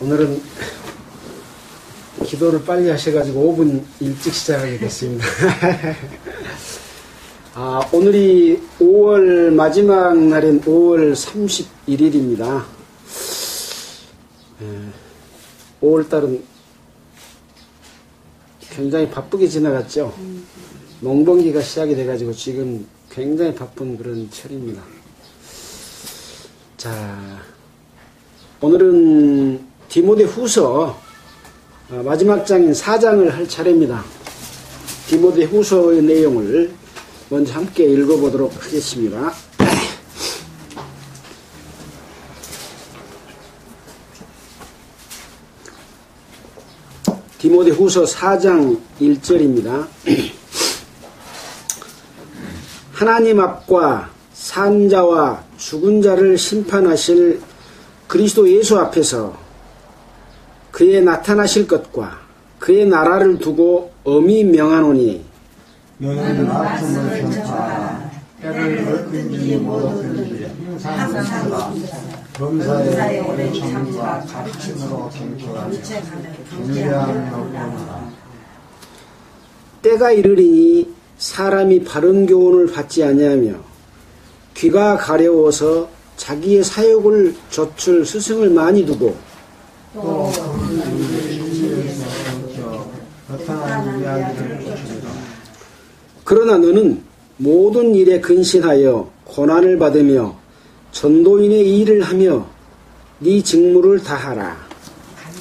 오늘은 기도를 빨리 하셔가지고 5분 일찍 시작하게 됐습니다. 오늘이 5월 마지막 날인 5월 31일입니다. 5월달은 굉장히 바쁘게 지나갔죠. 농번기가 시작이 돼가지고 지금 굉장히 바쁜 그런 철입니다. 자, 오늘은 디모데후서 마지막 장인 4장을 할 차례입니다. 디모데후서의 내용을 먼저 함께 읽어보도록 하겠습니다. 디모데후서 4장 1절입니다. 하나님 앞과 산자와 죽은 자를 심판하실 그리스도 예수 앞에서 그의 나타나실 것과 그의 나라를 두고 엄히 명하노니 너는 말씀을 전하라. 때를 얻든지 못 얻든지 항상 범사에 오래 참과 가르침으로 경솔하며 경계하며 보노라. 때가 이르리니 사람이 바른 교훈을 받지 아니하며 귀가 가려워서 자기의 사욕을 좇을 스승을 많이 두고 또 진리에서 허탄한 이야기를 쫓으리라. 그러나 너는 모든 일에 근신하여 고난을 받으며 전도인의 일을 하며 네 직무를 다하라.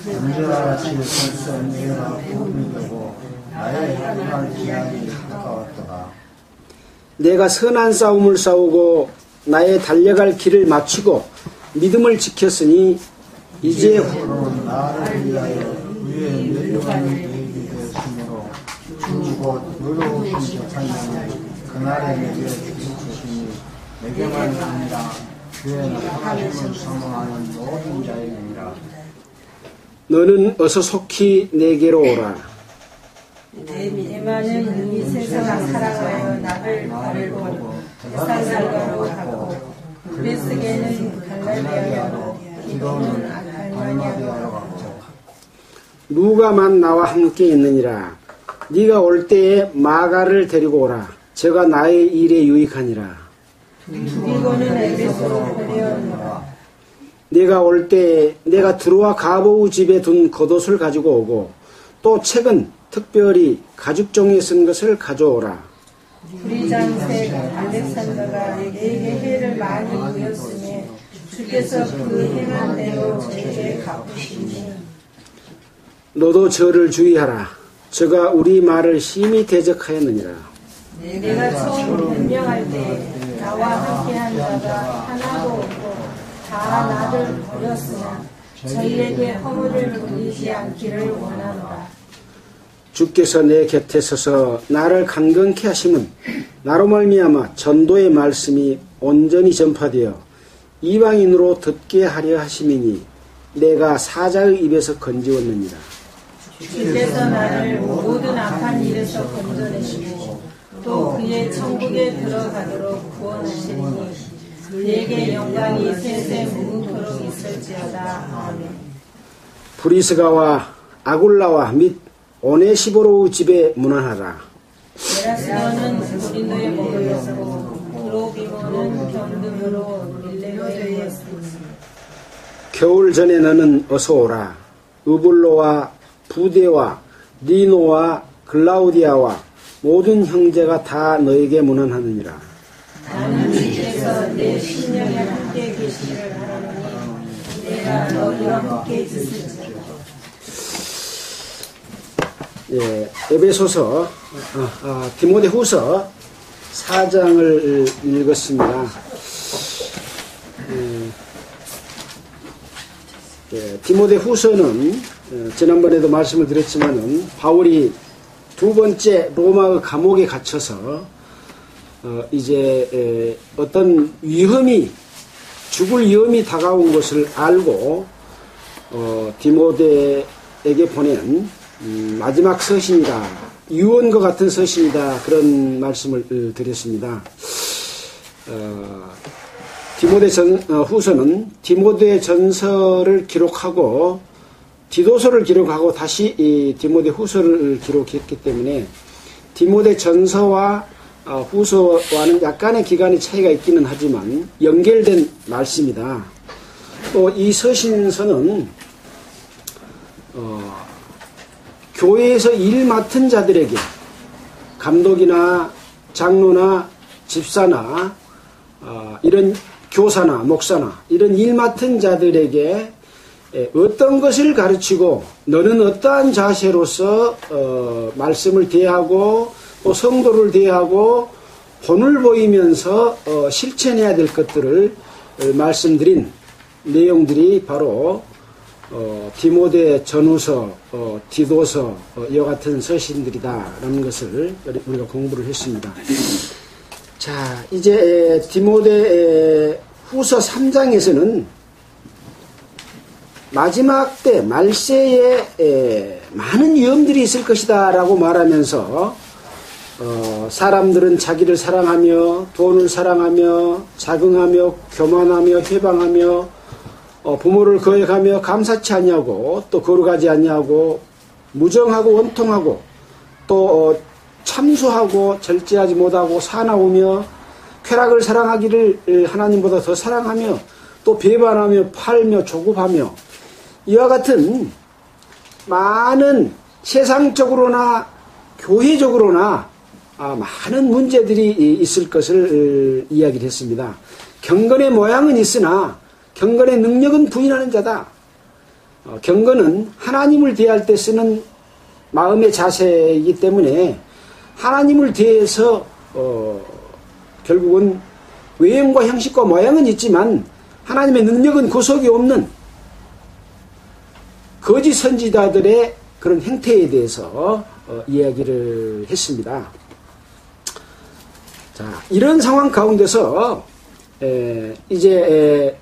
언제같이 벌써 내가 도움이 되고 나의 행할 기한이 가까웠더라. 내가 선한 싸움을 싸우고 나의 달려갈 길을 마치고 믿음을 지켰으니 이제 는 나를 위하여 위에 멸류관이 되게 되었으므로 주곧 너로 오신 재판장은 그날에 내게 주시니 내게만 아니라 그의 하나님을 사모하는 모든 자에게니라. 너는 어서 속히 내게로 오라. 대만은 이 세상을 사랑하여 나를 바르고 세상살가로 하고 그리스게는 갈라디아로 기도는 아칼마니아로 하고 누가만 나와 함께 있느니라. 네가 올 때에 마가를 데리고 오라. 저가 나의 일에 유익하니라. 두기고는 에베소로 보내었노라. 내가 올 때에 내가 드로아 가보우 집에 둔 겉옷을 가지고 오고 또 책은 특별히 가죽종이에 쓴 것을 가져오라. 우리 장세 알렉산더가 내게 해를 많이 부렸으니 주께서 그 행한 대로 저에게 갚으시니 너도 저를 주의하라. 저가 우리 말을 심히 대적하였느니라. 내가 처음 변명할 때 나와 함께한 자가 하나도 없고 다 나를 버렸으나 저희에게 허물을 돌리지 않기를 원하노라. 주께서 내 곁에 서서 나를 강건케 하심은 나로 말미암아 전도의 말씀이 온전히 전파되어 이방인으로 듣게 하려 하심이니 내가 사자의 입에서 건지었느니라. 주께서 나를 모든 악한 일에서 건져내시고 또 그의 천국에 들어가도록 구원하시니 그에게 영광이 세세 무궁토록 있을지어다. 아멘. 브리스가와 아굴라와 및 오네시보로의 집에 문안하라. 에라스도는 고린도에 머물렀고 드로비모는 견등으로 밀레노에 있습니다. 겨울 전에 너는 어서 오라. 으불로와 부데와 니노와 글라우디아와 모든 형제가 다 너에게 문안하느니라. 나는 주께서 내 심령에 함께 계시기를 바라노니 내가 너희와 함께 있을지어다. 예, 에베소서, 디모데후서 4장을 읽었습니다. 디모데후서는 지난번에도 말씀을 드렸지만은 바울이 두 번째 로마의 감옥에 갇혀서 이제 어떤 위험이 죽을 위험이 다가온 것을 알고 디모데에게 보낸 마지막 서신이다. 유언과 같은 서신이다. 그런 말씀을 드렸습니다. 디모데 후서는 디모데 전서를 기록하고 디도서를 기록하고 다시 이 디모데 후서를 기록했기 때문에 디모데 전서와 후서와는 약간의 기간의 차이가 있기는 하지만 연결된 말씀이다. 또 이 서신서는 교회에서 일 맡은 자들에게 감독이나 장로나 집사나 이런 교사나 목사나 이런 일 맡은 자들에게 어떤 것을 가르치고 너는 어떠한 자세로서 말씀을 대하고 또 성도를 대하고 본을 보이면서 실천해야 될 것들을 말씀드린 내용들이 바로 디모데 전후서, 디도서 이와 같은 서신들이다라는 것을 우리가 공부를 했습니다. 자, 이제 디모데 후서 3장에서는 마지막 때 말세에 많은 위험들이 있을 것이다 라고 말하면서 사람들은 자기를 사랑하며 돈을 사랑하며 자긍하며 교만하며 회방하며 부모를 거역하며 감사치 아니하고 또 거룩하지 아니하고 무정하고 원통하고 또 참수하고 절제하지 못하고 사나우며 쾌락을 사랑하기를 하나님보다 더 사랑하며 또 배반하며 팔며 조급하며 이와 같은 많은 세상적으로나 교회적으로나 많은 문제들이 있을 것을 이야기를 했습니다. 경건의 모양은 있으나 경건의 능력은 부인하는 자다. 경건은 하나님을 대할 때 쓰는 마음의 자세이기 때문에 하나님을 대해서 결국은 외형과 형식과 모양은 있지만 하나님의 능력은 그 속에 없는 거짓 선지자들의 그런 행태에 대해서 이야기를 했습니다. 자, 이런 상황 가운데서 이제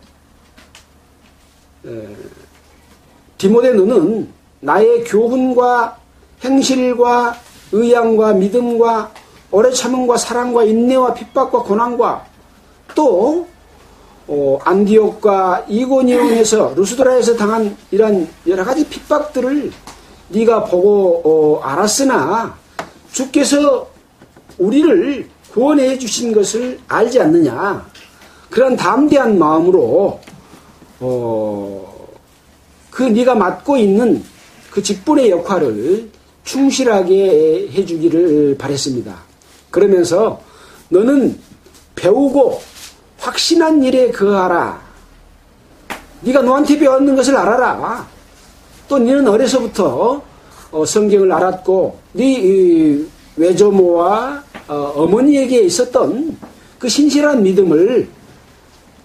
디모데 너는 나의 교훈과 행실과 의향과 믿음과 오래 참음과 사랑과 인내와 핍박과 고난과 또 안디옥과 이고니온에서 루스드라에서 당한 이런 여러 가지 핍박들을 네가 보고 알았으나 주께서 우리를 구원해 주신 것을 알지 않느냐. 그런 담대한 마음으로 그 네가 맡고 있는 그 직분의 역할을 충실하게 해주기를 바랬습니다. 그러면서 너는 배우고 확신한 일에 거하라. 네가 너한테 배웠는 것을 알아라. 또 너는 어려서부터 성경을 알았고 네 외조모와 어머니에게 있었던 그 신실한 믿음을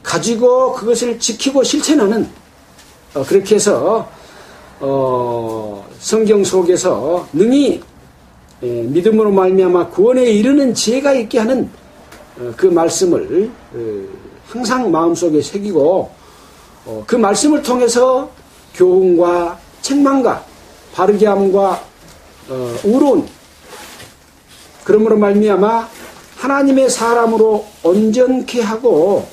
가지고 그것을 지키고 실천하는 그렇게 해서 성경 속에서 능히 믿음으로 말미암아 구원에 이르는 지혜가 있게 하는 그 말씀을 항상 마음속에 새기고 그 말씀을 통해서 교훈과 책망과 바르게 함과 우로운 그러므로 말미암아 하나님의 사람으로 온전케 하고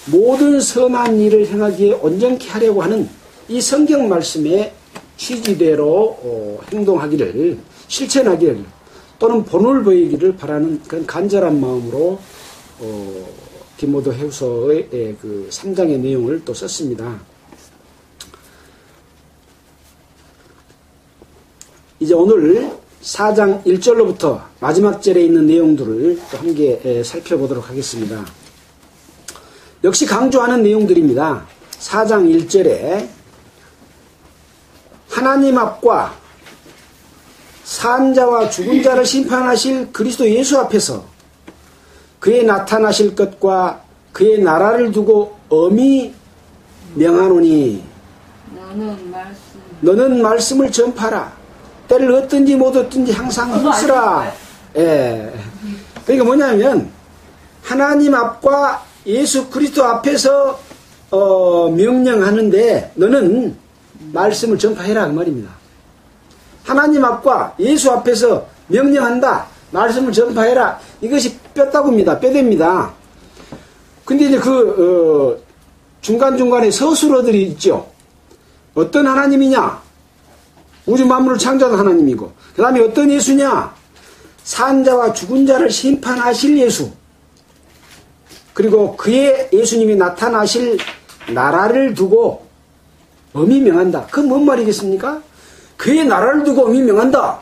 모든 선한 일을 행하기에 온전케 하려고 하는 이 성경 말씀의 취지대로 행동하기를 실천하기를 또는 본을 보이기를 바라는 그런 간절한 마음으로 디모데 후서의 그 3장의 내용을 또 썼습니다. 이제 오늘 4장 1절로부터 마지막 절에 있는 내용들을 또 함께 살펴보도록 하겠습니다. 역시 강조하는 내용들입니다. 4장 1절에 하나님 앞과 산 자와 죽은 자를 심판하실 그리스도 예수 앞에서 그의 나타나실 것과 그의 나라를 두고 엄히 명하노니 너는 말씀을 전파라. 때를 얻든지 못 얻든지 항상 힘쓰라. 예. 그러니까 뭐냐면 하나님 앞과 예수 그리스도 앞에서 명령하는데 너는 말씀을 전파해라 그 말입니다. 하나님 앞과 예수 앞에서 명령한다. 말씀을 전파해라. 이것이 뼈다구입니다. 뼈대입니다. 근데 이제 그 중간중간에 서술어들이 있죠. 어떤 하나님이냐? 우주 만물을 창조한 하나님이고, 그 다음에 어떤 예수냐? 산자와 죽은 자를 심판하실 예수. 그리고 그의 예수님이 나타나실 나라를 두고 엄히 명한다. 그건 뭔 말이겠습니까? 그의 나라를 두고 엄히 명한다.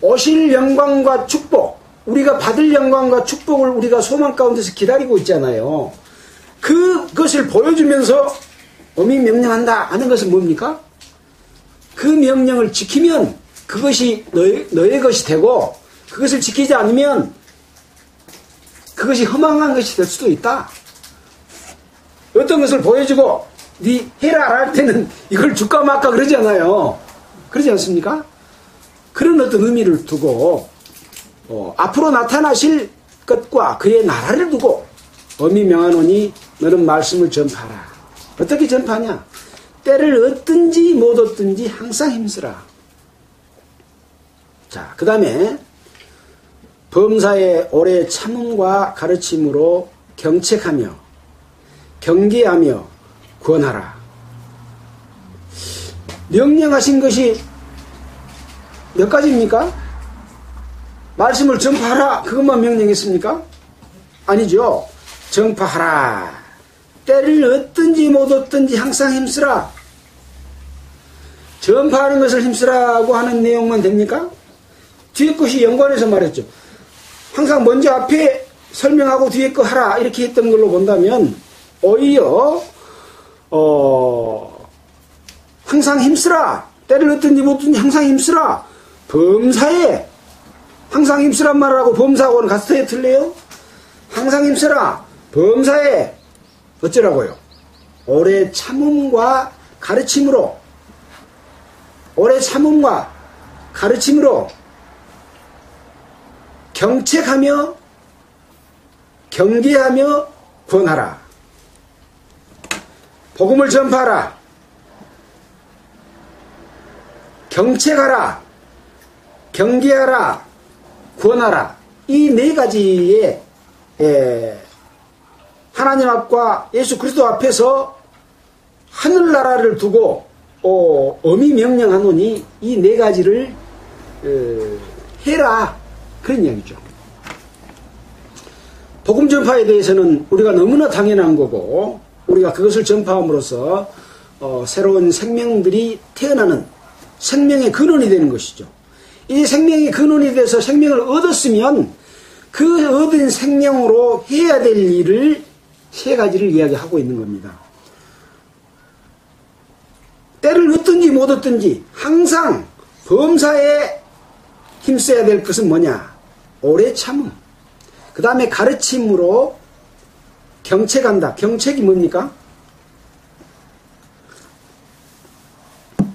오실 영광과 축복, 우리가 받을 영광과 축복을 우리가 소망 가운데서 기다리고 있잖아요. 그것을 보여주면서 엄히 명령한다 하는 것은 뭡니까? 그 명령을 지키면 그것이 너의 것이 되고, 그것을 지키지 않으면 그것이 허망한 것이 될 수도 있다. 어떤 것을 보여주고 네 해라 할 때는 이걸 줄까 말까 그러잖아요. 그러지 않습니까? 그런 어떤 의미를 두고 앞으로 나타나실 것과 그의 나라를 두고 엄히 명하노니 너는 말씀을 전파하라. 어떻게 전파하냐? 때를 얻든지 못 얻든지 항상 힘쓰라. 자, 그 다음에 범사의 오래 참음과 가르침으로 경책하며 경계하며 권하라. 명령하신 것이 몇 가지입니까? 말씀을 전파하라. 그것만 명령했습니까? 아니죠. 전파하라. 때를 얻든지 못 얻든지 항상 힘쓰라. 전파하는 것을 힘쓰라고 하는 내용만 됩니까? 뒤에 것이 연관해서 말했죠. 항상 먼저 앞에 설명하고 뒤에 거 하라 이렇게 했던 걸로 본다면 오히려 항상 힘쓰라. 때를 얻든지 못 얻든지 항상 힘쓰라. 범사에 항상 힘쓰란 말하고 범사하고는 같아요? 틀려요? 항상 힘쓰라. 범사에 어쩌라고요? 오래 참음과 가르침으로, 오래 참음과 가르침으로 경책하며 경계하며 권하라. 복음을 전파하라. 경책하라. 경계하라. 권하라. 이 네 가지의 하나님 앞과 예수 그리스도 앞에서 하늘나라를 두고 엄히 명령하노니 이 네 가지를 해라. 그런 이야기죠. 복음 전파에 대해서는 우리가 너무나 당연한 거고, 우리가 그것을 전파함으로써 새로운 생명들이 태어나는 생명의 근원이 되는 것이죠. 이 생명의 근원이 돼서 생명을 얻었으면 그 얻은 생명으로 해야 될 일을 세 가지를 이야기하고 있는 겁니다. 때를 얻든지 못 얻든지 항상 범사에 힘써야 될 것은 뭐냐? 오래 참음. 그 다음에 가르침으로 경책한다. 경책이 뭡니까?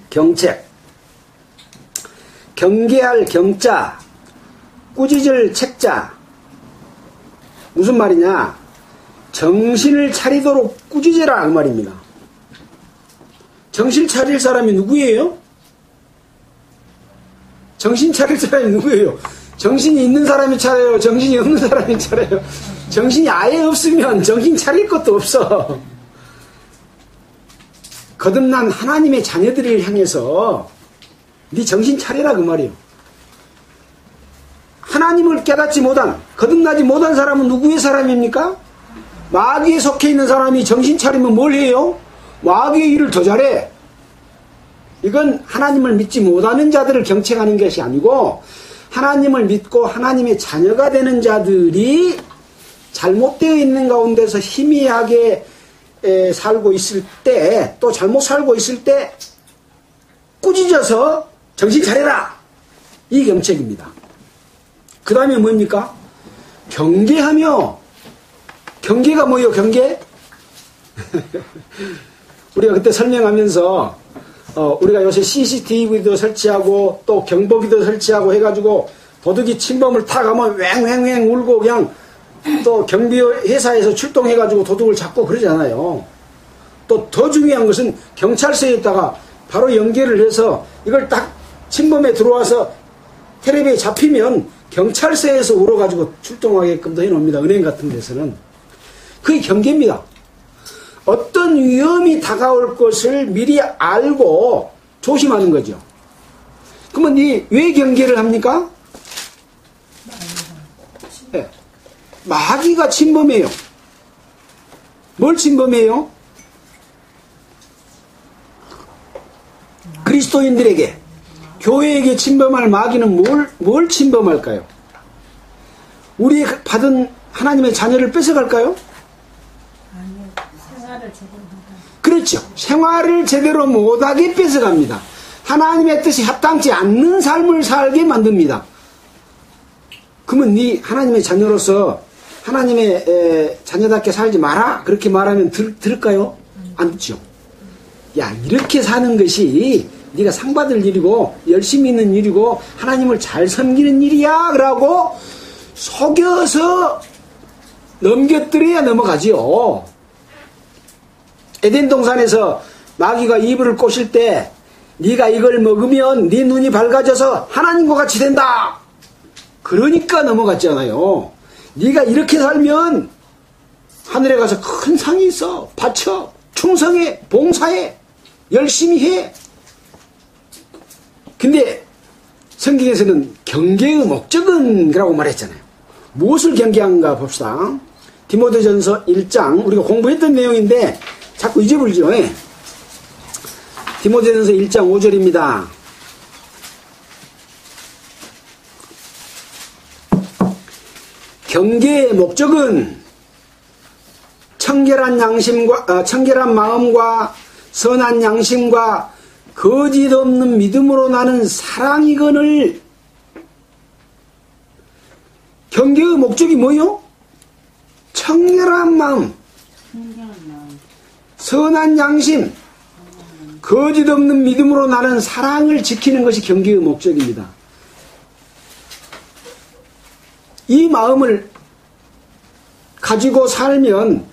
경책. 경계할 경자, 꾸짖을 책자. 무슨 말이냐? 정신을 차리도록 꾸짖으라 그 말입니다. 정신 차릴 사람이 누구예요? 정신 차릴 사람이 누구예요? 정신이 있는 사람이 차려요? 정신이 없는 사람이 차려요? 정신이 아예 없으면 정신 차릴 것도 없어. 거듭난 하나님의 자녀들을 향해서 네 정신 차리라 그 말이에요. 하나님을 깨닫지 못한, 거듭나지 못한 사람은 누구의 사람입니까? 마귀에 속해 있는 사람이 정신 차리면 뭘 해요? 마귀의 일을 더 잘해. 이건 하나님을 믿지 못하는 자들을 경책하는 것이 아니고, 하나님을 믿고 하나님의 자녀가 되는 자들이 잘못되어 있는 가운데서 희미하게 살고 있을 때, 또 잘못 살고 있을 때 꾸짖어서 정신 차려라. 이 경책입니다. 그 다음에 뭡니까? 경계하며. 경계가 뭐예요? 경계? 우리가 그때 설명하면서 우리가 요새 CCTV도 설치하고 또 경보기도 설치하고 해가지고 도둑이 침범을 탁 하면 왱왱왱 울고 그냥 또 경비 회사에서 출동해가지고 도둑을 잡고 그러잖아요. 또 더 중요한 것은 경찰서에 있다가 바로 연결을 해서 이걸 딱 침범에 들어와서 텔레비에 잡히면 경찰서에서 울어가지고 출동하게끔도 해놓습니다. 은행 같은 데서는. 그게 경계입니다. 어떤 위험이 다가올 것을 미리 알고 조심하는 거죠. 그러면 왜 경계를 합니까? 네. 마귀가 침범해요. 뭘 침범해요? 그리스도인들에게, 교회에게 침범할 마귀는 뭘 침범할까요? 우리 받은 하나님의 자녀를 뺏어갈까요? 아니요. 생활을 제대로 못하고. 그렇죠. 생활을 제대로 못하게 뺏어갑니다. 하나님의 뜻이 합당치 않는 삶을 살게 만듭니다. 그러면 하나님의 자녀로서 하나님의 자녀답게 살지 마라 그렇게 말하면 들을까요? 안 듣죠. 야, 이렇게 사는 것이 네가 상 받을 일이고 열심히 있는 일이고 하나님을 잘 섬기는 일이야 라고 속여서 넘겨뜨려야 넘어가지요. 에덴 동산에서 마귀가 이브를 꼬실 때 네가 이걸 먹으면 네 눈이 밝아져서 하나님과 같이 된다. 그러니까 넘어갔잖아요. 네가 이렇게 살면 하늘에 가서 큰 상이 있어. 바쳐. 충성해. 봉사해. 열심히 해. 근데 성경에서는 경계의 목적은 라고 말했잖아요. 무엇을 경계한가 봅시다. 디모데전서 1장 우리가 공부했던 내용인데 자꾸 잊어버리죠. 디모데전서 1장 5절입니다. 경계의 목적은 청결한 마음과 선한 양심과 거짓 없는 믿음으로 나는 사랑이거늘. 경계의 목적이 뭐요? 청결한 마음, 선한 양심, 거짓 없는 믿음으로 나는 사랑을 지키는 것이 경계의 목적입니다. 이 마음을 가지고 살면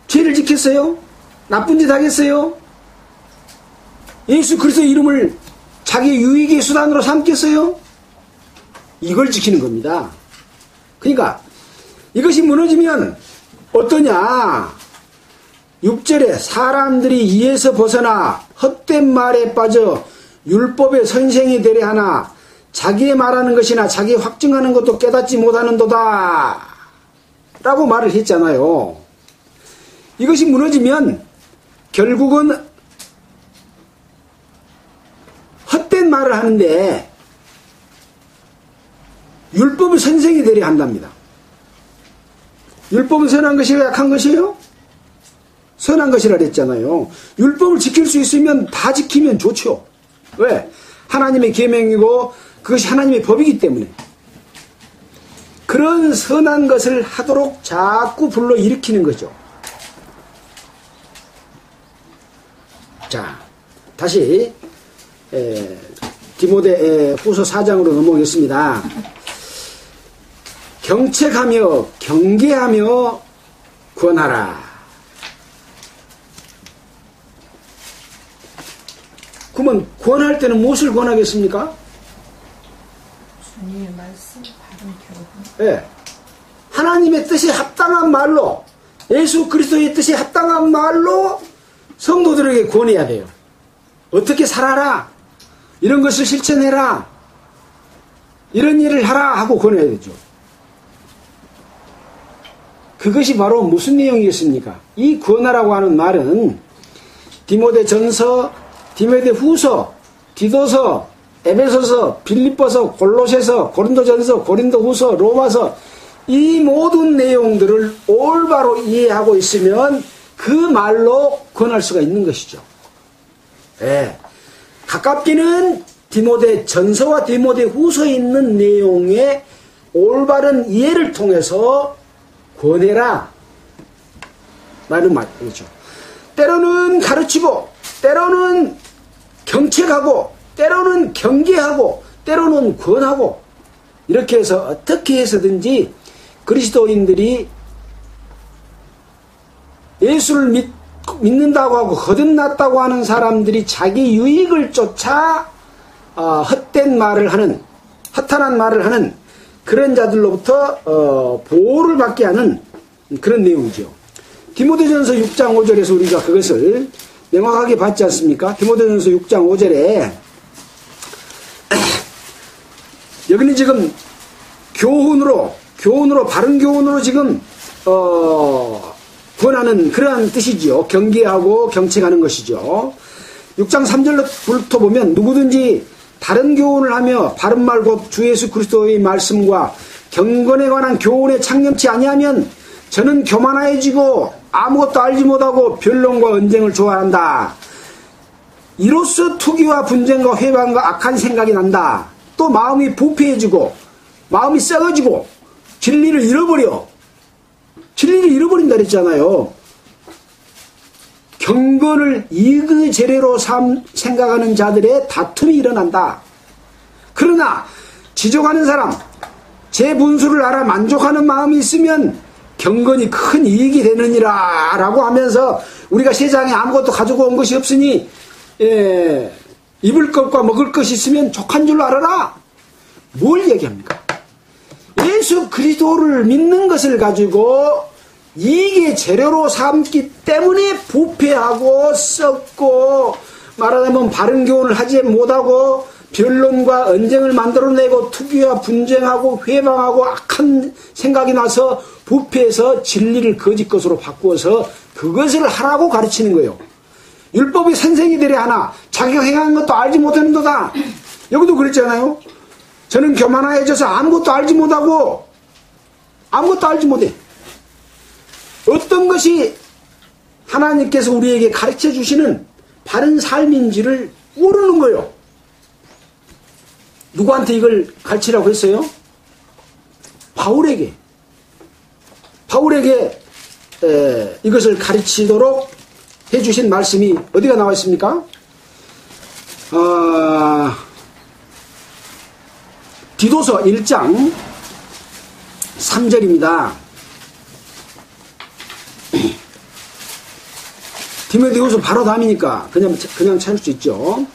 죄를 지켰어요? 나쁜 짓 하겠어요? 예수 그리스도 이름을 자기 유익의 수단으로 삼겠어요? 이걸 지키는 겁니다. 그러니까 이것이 무너지면 어떠냐? 6절에 사람들이 이에서 벗어나 헛된 말에 빠져 율법의 선생이 되려 하나 자기의 말하는 것이나 자기 확증하는 것도 깨닫지 못하는도다 라고 말을 했잖아요. 이것이 무너지면 결국은 헛된 말을 하는데 율법의 선생이 되려 한답니다. 율법은 선한 것이요 약한 것이에요? 선한 것이라 그랬잖아요. 율법을 지킬 수 있으면 다 지키면 좋죠. 왜? 하나님의 계명이고 그것이 하나님의 법이기 때문에. 그런 선한 것을 하도록 자꾸 불러일으키는 거죠. 자, 다시 디모데 후서 4장으로 넘어오겠습니다. 경책하며 경계하며 권하라. 그러면 권할 때는 무엇을 권하겠습니까? 주님의 말씀 바른 교훈. 네. 하나님의 뜻에 합당한 말로, 예수 그리스도의 뜻에 합당한 말로 성도들에게 권해야 돼요. 어떻게 살아라, 이런 것을 실천해라, 이런 일을 하라 하고 권해야 되죠. 그것이 바로 무슨 내용이겠습니까? 이 권하라고 하는 말은 디모데전서, 디모데후서, 디도서, 에베소서, 빌립보서, 골로새서, 고린도전서, 고린도후서, 로마서, 이 모든 내용들을 올바로 이해하고 있으면 그 말로 권할 수가 있는 것이죠. 예. 가깝게는 디모데전서와 디모데후서에 있는 내용의 올바른 이해를 통해서 권해라 라는 말이죠. 때로는 가르치고, 때로는 경책하고, 때로는 경계하고, 때로는 권하고, 이렇게 해서 어떻게 해서든지 그리스도인들이 예수를 믿는다고 하고 거듭났다고 하는 사람들이 자기 유익을 쫓아 헛된 말을 하는, 허탄한 말을 하는 그런 자들로부터 보호를 받게 하는 그런 내용이죠. 디모데전서 6장 5절에서 우리가 그것을 명확하게 봤지 않습니까? 디모데전서 6장 5절에 여기는 지금 교훈으로 바른 교훈으로 지금 권하는 그러한 뜻이지요. 경계하고 경책하는 것이죠. 6장 3절부터 보면 누구든지 다른 교훈을 하며 바른 말 곧 주 예수 그리스도의 말씀과 경건에 관한 교훈에 창념치 아니하면 저는 교만해지고 아무것도 알지 못하고 변론과 언쟁을 좋아한다. 이로써 투기와 분쟁과 회방과 악한 생각이 난다. 또 마음이 부패해지고 마음이 썩어지고 진리를 잃어버린다 그랬잖아요. 경건을 이그 재래로 생각하는 자들의 다툼이 일어난다. 그러나 지적하는 사람, 제 분수를 알아 만족하는 마음이 있으면 경건이 큰 이익이 되느니라 라고 하면서 우리가 세상에 아무것도 가지고 온 것이 없으니 입을 것과 먹을 것이 있으면 족한 줄로 알아라. 뭘 얘기합니까? 예수 그리스도를 믿는 것을 가지고 이익의 재료로 삼기 때문에 부패하고 썩고 말하자면 바른 교훈을 하지 못하고 변론과 언쟁을 만들어내고 투기와 분쟁하고 회방하고 악한 생각이 나서 부패해서 진리를 거짓 것으로 바꾸어서 그것을 하라고 가르치는 거예요. 율법의 선생이 되려 하나 자기가 행한 것도 알지 못하는도다. 여기도 그랬잖아요. 저는 교만해져서 아무것도 알지 못해. 어떤 것이 하나님께서 우리에게 가르쳐 주시는 바른 삶인지를 모르는 거예요. 누구한테 이걸 가르치라고 했어요? 바울에게 이것을 가르치도록 해주신 말씀이 어디가 나와 있습니까? 디도서 1장 3절입니다. 디모데후서 바로 다음이니까 그냥 찾을 수 있죠.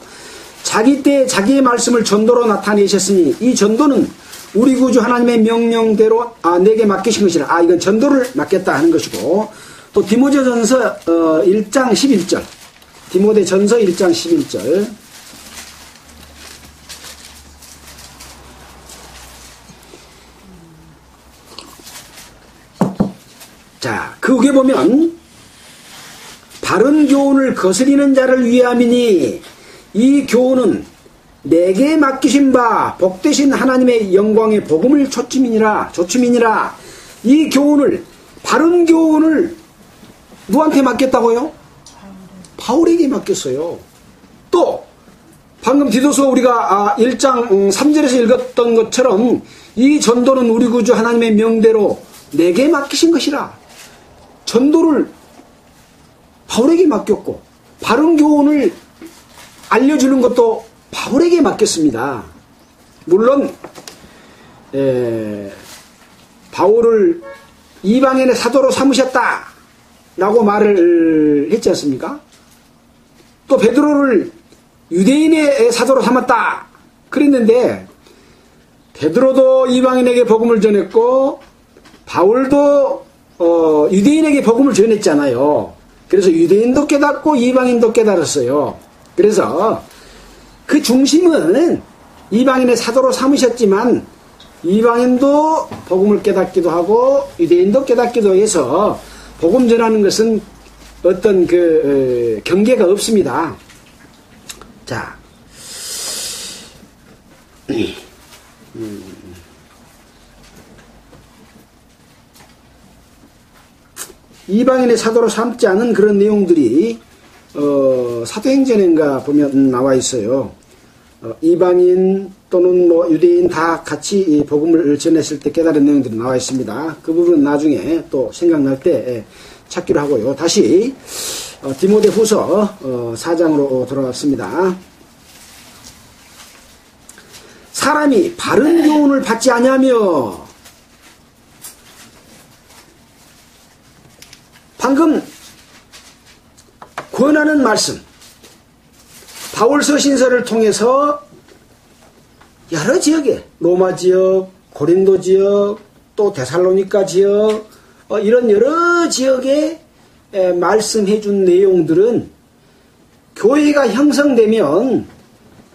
자기 때 자기의 말씀을 전도로 나타내셨으니 이 전도는 우리 구주 하나님의 명령대로 내게 맡기신 것이라. 이건 전도를 맡겼다 하는 것이고, 또 디모데전서 1장 11절, 디모데전서 1장 11절. 자, 그게 보면 바른 교훈을 거스리는 자를 위함이니 이 교훈은 내게 맡기신 바 복되신 하나님의 영광의 복음을 조침이니라. 이 교훈을, 바른 교훈을 누구한테 맡겼다고요? 바울에게 맡겼어요. 또 방금 디도서 우리가 1장 3절에서 읽었던 것처럼 이 전도는 우리 구주 하나님의 명대로 내게 맡기신 것이라. 전도를 바울에게 맡겼고 바른 교훈을 알려주는 것도 바울에게 맡겼습니다. 물론 바울을 이방인의 사도로 삼으셨다 라고 말을 했지 않습니까? 또 베드로를 유대인의 사도로 삼았다 그랬는데, 베드로도 이방인에게 복음을 전했고 바울도 유대인에게 복음을 전했잖아요. 그래서 유대인도 깨닫고 이방인도 깨달았어요. 그래서 그 중심은 이방인의 사도로 삼으셨지만 이방인도 복음을 깨닫기도 하고 유대인도 깨닫기도 해서 복음 전하는 것은 어떤 경계가 없습니다. 자, 이방인의 사도로 삼지 않은 그런 내용들이 사도행전인가 보면 나와 있어요. 이방인 또는 유대인 다 같이 이 복음을 전했을 때 깨달은 내용들이 나와 있습니다. 그 부분은 나중에 또 생각날 때 찾기로 하고요. 다시 디모데후서 4장으로 돌아왔습니다. 사람이 바른 교훈을 받지 아니하며, 방금 권하는 말씀, 바울 서신서를 통해서 여러 지역에, 로마 지역, 고린도 지역, 또 데살로니가 지역, 이런 여러 지역에 말씀해 준 내용들은 교회가 형성되면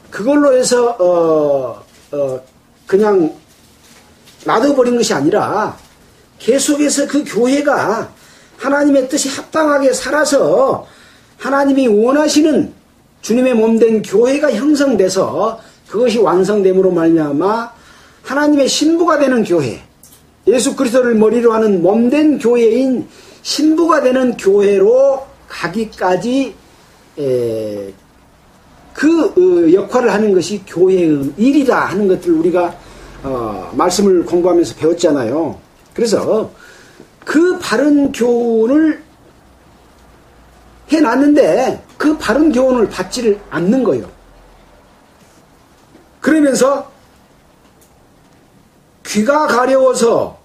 그걸로 해서 그냥 놔둬버린 것이 아니라 계속해서 그 교회가 하나님의 뜻이 합당하게 살아서 하나님이 원하시는 주님의 몸된 교회가 형성돼서 그것이 완성됨으로 말미암아 하나님의 신부가 되는 교회, 예수 그리스도를 머리로 하는 몸된 교회인 신부가 되는 교회로 가기까지 그 역할을 하는 것이 교회의 일이다 하는 것들을 우리가 말씀을 공부하면서 배웠잖아요. 그래서 그 바른 교훈을 해놨는데 그 바른 교훈을 받지를 않는 거예요. 그러면서 귀가 가려워서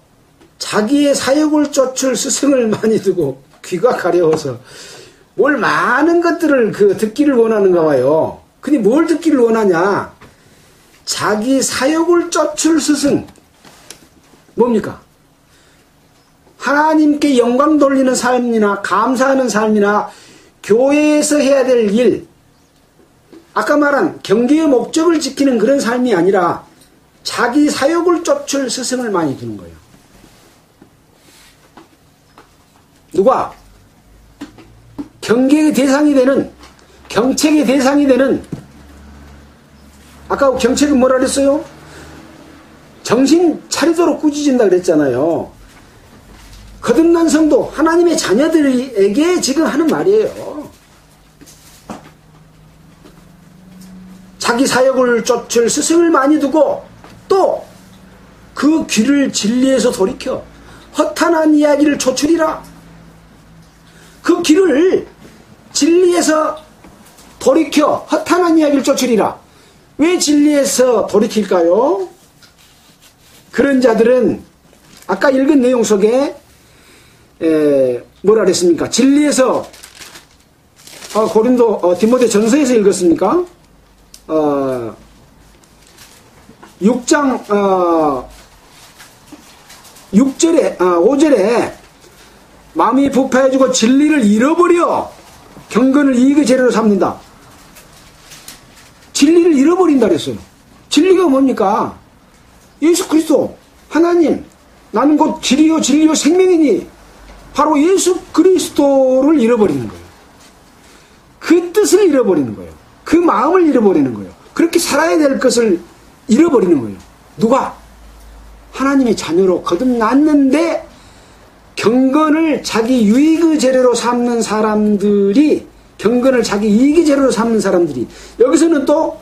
자기의 사역을 쫓을 스승을 많이 두고, 귀가 가려워서 뭘 많은 것들을 듣기를 원하는가 봐요. 근데 뭘 듣기를 원하냐? 자기 사역을 쫓을 스승. 뭡니까? 하나님께 영광 돌리는 삶이나 감사하는 삶이나 교회에서 해야 될 일, 아까 말한 경계의 목적을 지키는 그런 삶이 아니라 자기 사역을 쫓을 스승을 많이 두는 거예요. 누가? 경계의 대상이 되는, 경책의 대상이 되는, 아까 경책은 뭐라 그랬어요? 정신 차리도록 꾸짖은다 그랬잖아요. 거듭난 성도, 하나님의 자녀들에게 지금 하는 말이에요. 자기 사역을 쫓을 스승을 많이 두고 또 그 귀를 진리에서 돌이켜 허탄한 이야기를 쫓으리라. 그 귀를 진리에서 돌이켜 허탄한 이야기를 쫓으리라. 왜 진리에서 돌이킬까요? 그런 자들은 아까 읽은 내용 속에 뭐라 그랬습니까? 진리에서 디모데 전서에서 읽었습니까? 6장 6절에 5절에 마음이 부패해지고 진리를 잃어버려 경건을 이익의 재료로 삼는다. 진리를 잃어버린다 그랬어요. 진리가 뭡니까? 예수 그리스도 하나님, 나는 곧 길이요 진리요 생명이니 바로 예수 그리스도를 잃어버리는 거예요. 그 뜻을 잃어버리는 거예요. 그 마음을 잃어버리는 거예요. 그렇게 살아야 될 것을 잃어버리는 거예요. 누가? 하나님의 자녀로 거듭났는데 경건을 자기 유익의 재료로 삼는 사람들이, 경건을 자기 이익의 재료로 삼는 사람들이, 여기서는 또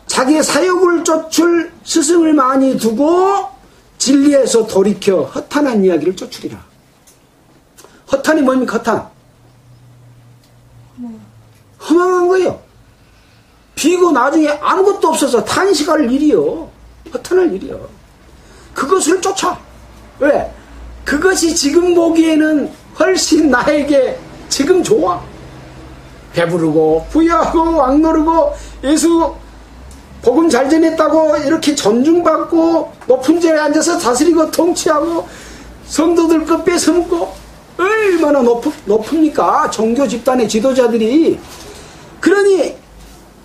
자기의 사역을 쫓을 스승을 많이 두고 진리에서 돌이켜 허탄한 이야기를 쫓으리라. 허탄이 뭡니까? 허탄. 허망한 거예요. 비고 나중에 아무것도 없어서 탄식할 일이요. 허탄할 일이요. 그것을 쫓아. 왜? 그것이 지금 보기에는 훨씬 나에게 지금 좋아. 배부르고 부유하고 왕노르고 예수 복음 잘 전했다고 이렇게 존중받고 높은 자리에 앉아서 다스리고 통치하고 성도들 것 뺏어먹고 얼마나 높습니까? 종교 집단의 지도자들이. 그러니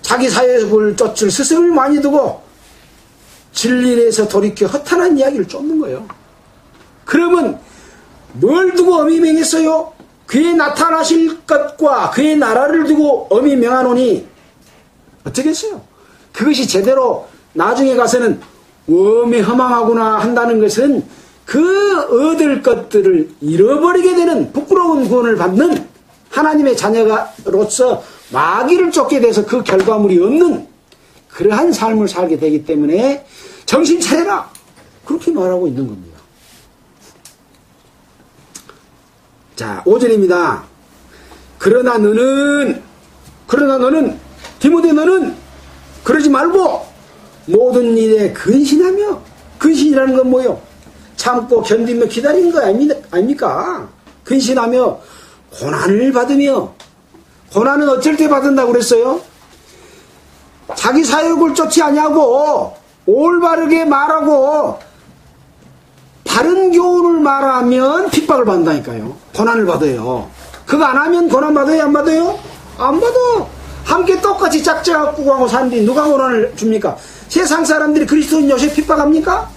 자기 사역을 쫓을 스승을 많이 두고 진리에서 돌이켜 허탄한 이야기를 쫓는 거예요. 그러면 뭘 두고 엄히 명했어요? 그의 나타나실 것과 그의 나라를 두고 엄히 명하노니 어떻게 했어요? 그것이 나중에 가서는 웜에 허망하구나 한다는 것은 그 얻을 것들을 잃어버리게 되는 부끄러운 구원을 받는 하나님의 자녀로서 마귀를 쫓게 돼서 그 결과물이 없는 그러한 삶을 살게 되기 때문에 정신 차려라! 그렇게 말하고 있는 겁니다. 자, 5절입니다. 그러나 너는 디모데 너는 그러지 말고 모든 일에 근신하며, 근신이라는 건 뭐예요? 참고 견디며 기다리는 거 아닙니까? 근신하며 고난을 받으며, 고난은 어쩔 때 받는다고 그랬어요? 자기 사역을 쫓지 아니하고 올바르게 말하고 바른 교훈을 말하면 핍박을 받는다니까요. 고난을 받아요. 그거 안 하면 고난 받아요? 안 받아요? 안 받아. 함께 똑같이 짝짝하고 구하고 사는데 누가 고난을 줍니까? 세상 사람들이 그리스도인 요셉 핍박합니까?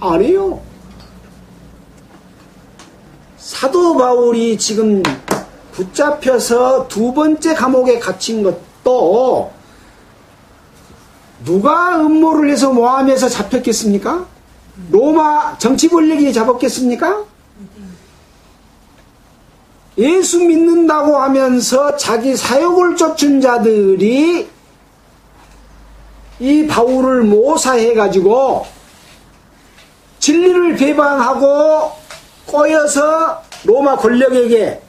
아니에요. 사도 바울이 지금 붙잡혀서 두 번째 감옥에 갇힌 것도 누가 음모를 해서 모함해서 잡혔겠습니까? 로마 정치 권력이 잡았겠습니까? 예수 믿는다고 하면서 자기 사욕을 쫓은 자들이 이 바울을 모사해가지고 진리를 배반하고 꼬여서 로마 권력에게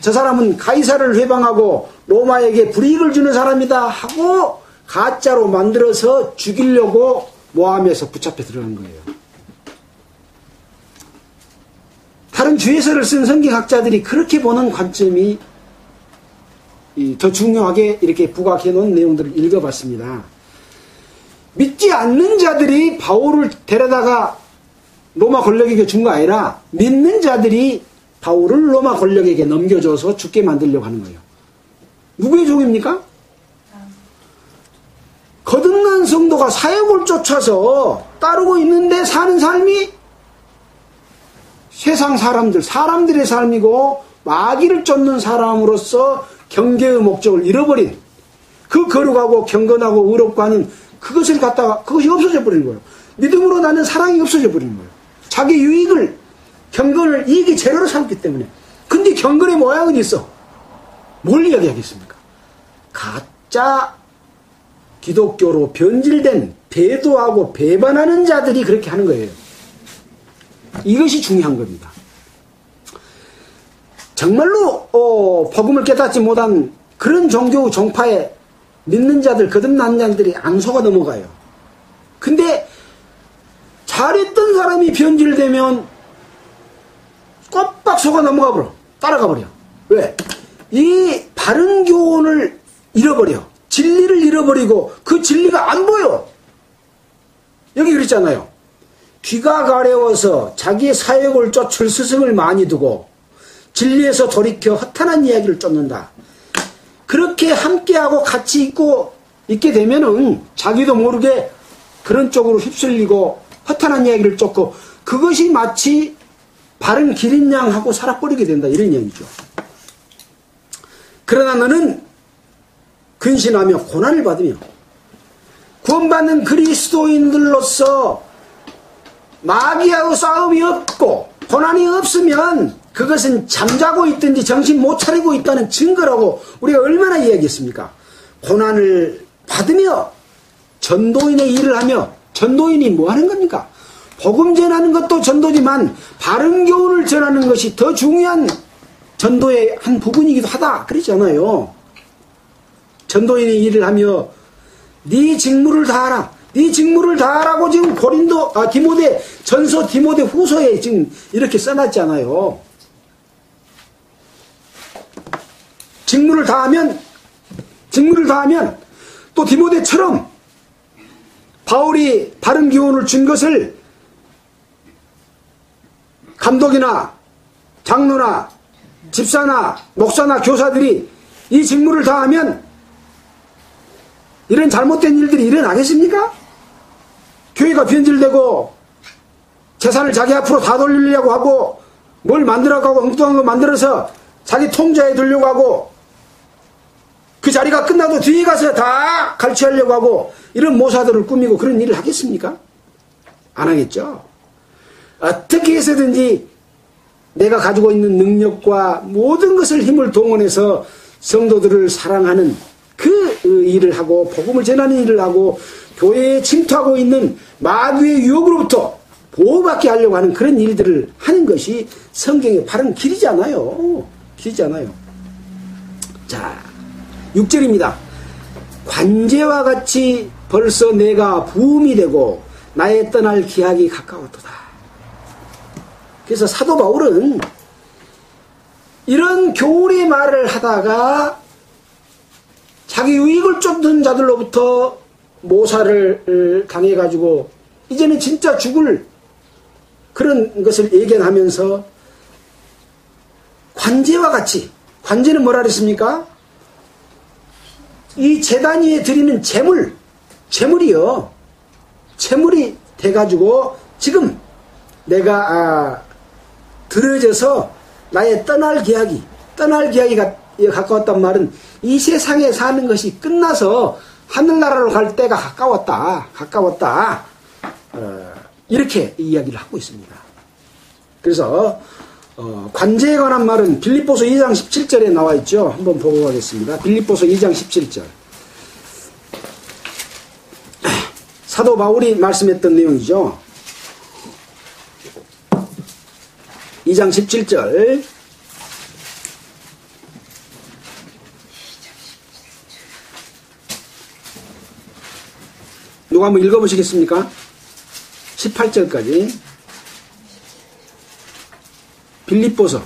저 사람은 가이사를 회방하고 로마에게 불이익을 주는 사람이다 하고 가짜로 만들어서 죽이려고 모함해서 붙잡혀 들어간 거예요. 다른 주예서를 쓴 성경학자들이 그렇게 보는 관점이 더 중요하게 이렇게 부각해 놓은 내용들을 읽어봤습니다. 믿지 않는 자들이 바울을 데려다가 로마 권력에게 준 거 아니라 믿는 자들이 바울을 로마 권력에게 넘겨줘서 죽게 만들려고 하는 거예요. 누구의 종입니까? 거듭난 성도가 사역을 쫓아서 따르고 있는데 사는 삶이 세상 사람들의 삶이고 마귀를 쫓는 사람으로서 경계의 목적을 잃어버린 그 거룩하고 경건하고 의롭고 하는 그것이 없어져 버리는 거예요. 믿음으로 나는 사랑이 없어져 버리는 거예요. 자기 유익을, 경건을 이익의 재료로 삼기 때문에. 근데 경건의 모양은 있어. 뭘 이야기하겠습니까? 가짜 기독교로 변질된 배도하고 배반하는 자들이 그렇게 하는 거예요. 이것이 중요한 겁니다. 정말로 복음을 깨닫지 못한 그런 종교 종파에 믿는 자들, 거듭난 자들이 안 속아 넘어가요. 근데 잘했던 사람이 변질되면 꼬박 속아 넘어가 버려. 따라가 버려. 왜? 이 바른 교훈을 잃어버려. 진리를 잃어버리고 그 진리가 안 보여. 여기 그랬잖아요. 귀가 가려워서 자기의 사역을 쫓을 스승을 많이 두고 진리에서 돌이켜 허탄한 이야기를 쫓는다. 그렇게 함께하고 같이 있게 되면은 자기도 모르게 그런 쪽으로 휩쓸리고 허탄한 이야기를 쫓고 그것이 마치 바른 길인 양 하고 살아버리게 된다. 이런 이야기죠. 그러나 너는 근신하며 고난을 받으며 구원받는 그리스도인들로서 마귀하고 싸움이 없고 고난이 없으면 그것은 잠자고 있든지 정신 못 차리고 있다는 증거라고 우리가 얼마나 이야기했습니까? 고난을 받으며 전도인의 일을 하며 전도인이 뭐 하는 겁니까? 복음 전하는 것도 전도지만 바른 교훈을 전하는 것이 더 중요한 전도의 한 부분이기도 하다. 그러잖아요. 전도인의 일을 하며 네 직무를 다하라. 네 직무를 다하라고 지금 디모데 전서 디모데 후서에 지금 이렇게 써놨잖아요. 직무를 다하면 또 디모데처럼 바울이 바른 교훈을 준 것을 감독이나 장로나 집사나 목사나 교사들이 이 직무를 다하면 이런 잘못된 일들이 일어나겠습니까? 교회가 변질되고 재산을 자기 앞으로 다 돌리려고 하고 뭘 만들어가고 엉뚱한 거 만들어서 자기 통제해 두려고 하고 그 자리가 끝나도 뒤에 가서 다 갈취하려고 하고 이런 모사들을 꾸미고 그런 일을 하겠습니까? 안 하겠죠. 어떻게 해서든지 내가 가지고 있는 능력과 모든 것을 힘을 동원해서 성도들을 사랑하는 그 일을 하고 복음을 전하는 일을 하고 교회에 침투하고 있는 마귀의 유혹으로부터 보호받게 하려고 하는 그런 일들을 하는 것이 성경의 바른 길이잖아요. 자, 6절입니다. 관제와 같이 벌써 내가 부음이 되고 나의 떠날 기약이 가까웠도다. 그래서 사도 바울은 이런 교훈의 말을 하다가 자기 유익을 쫓는 자들로부터 모사를 당해가지고 이제는 진짜 죽을 그런 것을 예견하면서 관제와 같이, 관제는 뭐라 그랬습니까? 이 제단 위에 드리는 재물이요. 재물이 돼가지고 지금 내가 들어져서 나의 떠날 기약이가 가까웠단 말은 이 세상에 사는 것이 끝나서 하늘나라로 갈 때가 가까웠다. 이렇게 이야기를 하고 있습니다. 그래서 관제에 관한 말은 빌립보서 2장 17절에 나와 있죠. 한번 보고 가겠습니다. 빌립보서 2장 17절. 사도 바울이 말씀했던 내용이죠. 2장 17절. 누가 한번 읽어보시겠습니까? 18절까지. 빌립보서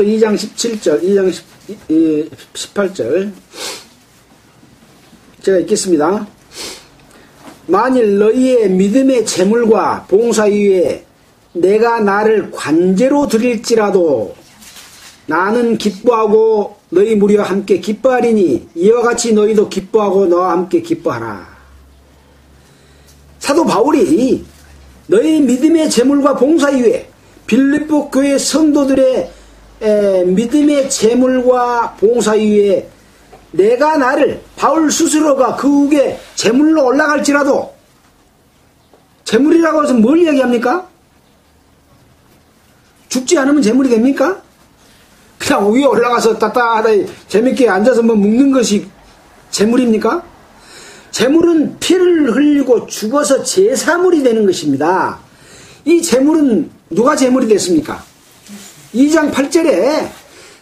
2장 17절, 2장 18절. 제가 읽겠습니다. 만일 너희의 믿음의 재물과 봉사 위에 내가 나를 관제로 드릴지라도 나는 기뻐하고 너희 무리와 함께 기뻐하리니 이와 같이 너희도 기뻐하고 너와 함께 기뻐하라. 사도 바울이 너희 믿음의 재물과 봉사 위에 빌립보 교회 성도들의 믿음의 재물과 봉사 위에 내가 나를 바울 스스로가 그 위에 재물로 올라갈지라도 재물이라고 해서 뭘 이야기합니까? 죽지 않으면 재물이 됩니까? 그냥 위에 올라가서 따따하다 재밌게 앉아서 뭐 묵는 것이 재물입니까? 재물은 피를 흘리고 죽어서 제사물이 되는 것입니다. 이 재물은 누가 재물이 됐습니까? 2장 8절에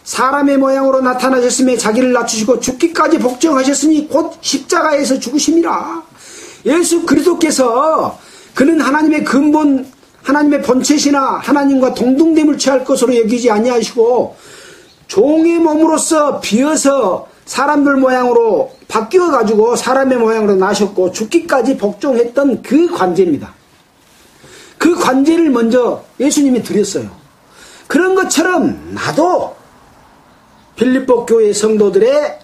사람의 모양으로 나타나셨음에 자기를 낮추시고 죽기까지 복종하셨으니 곧 십자가에서 죽으심이라. 예수 그리스도께서 그는 하나님의 근본 하나님의 본체시나 하나님과 동등됨을 취할 것으로 여기지 아니하시고 종의 몸으로서 비어서 사람들 모양으로 바뀌어가지고 사람의 모양으로 나셨고 죽기까지 복종했던 그 관제입니다. 그 관제를 먼저 예수님이 드렸어요. 그런 것처럼 나도 빌립보 교회 성도들의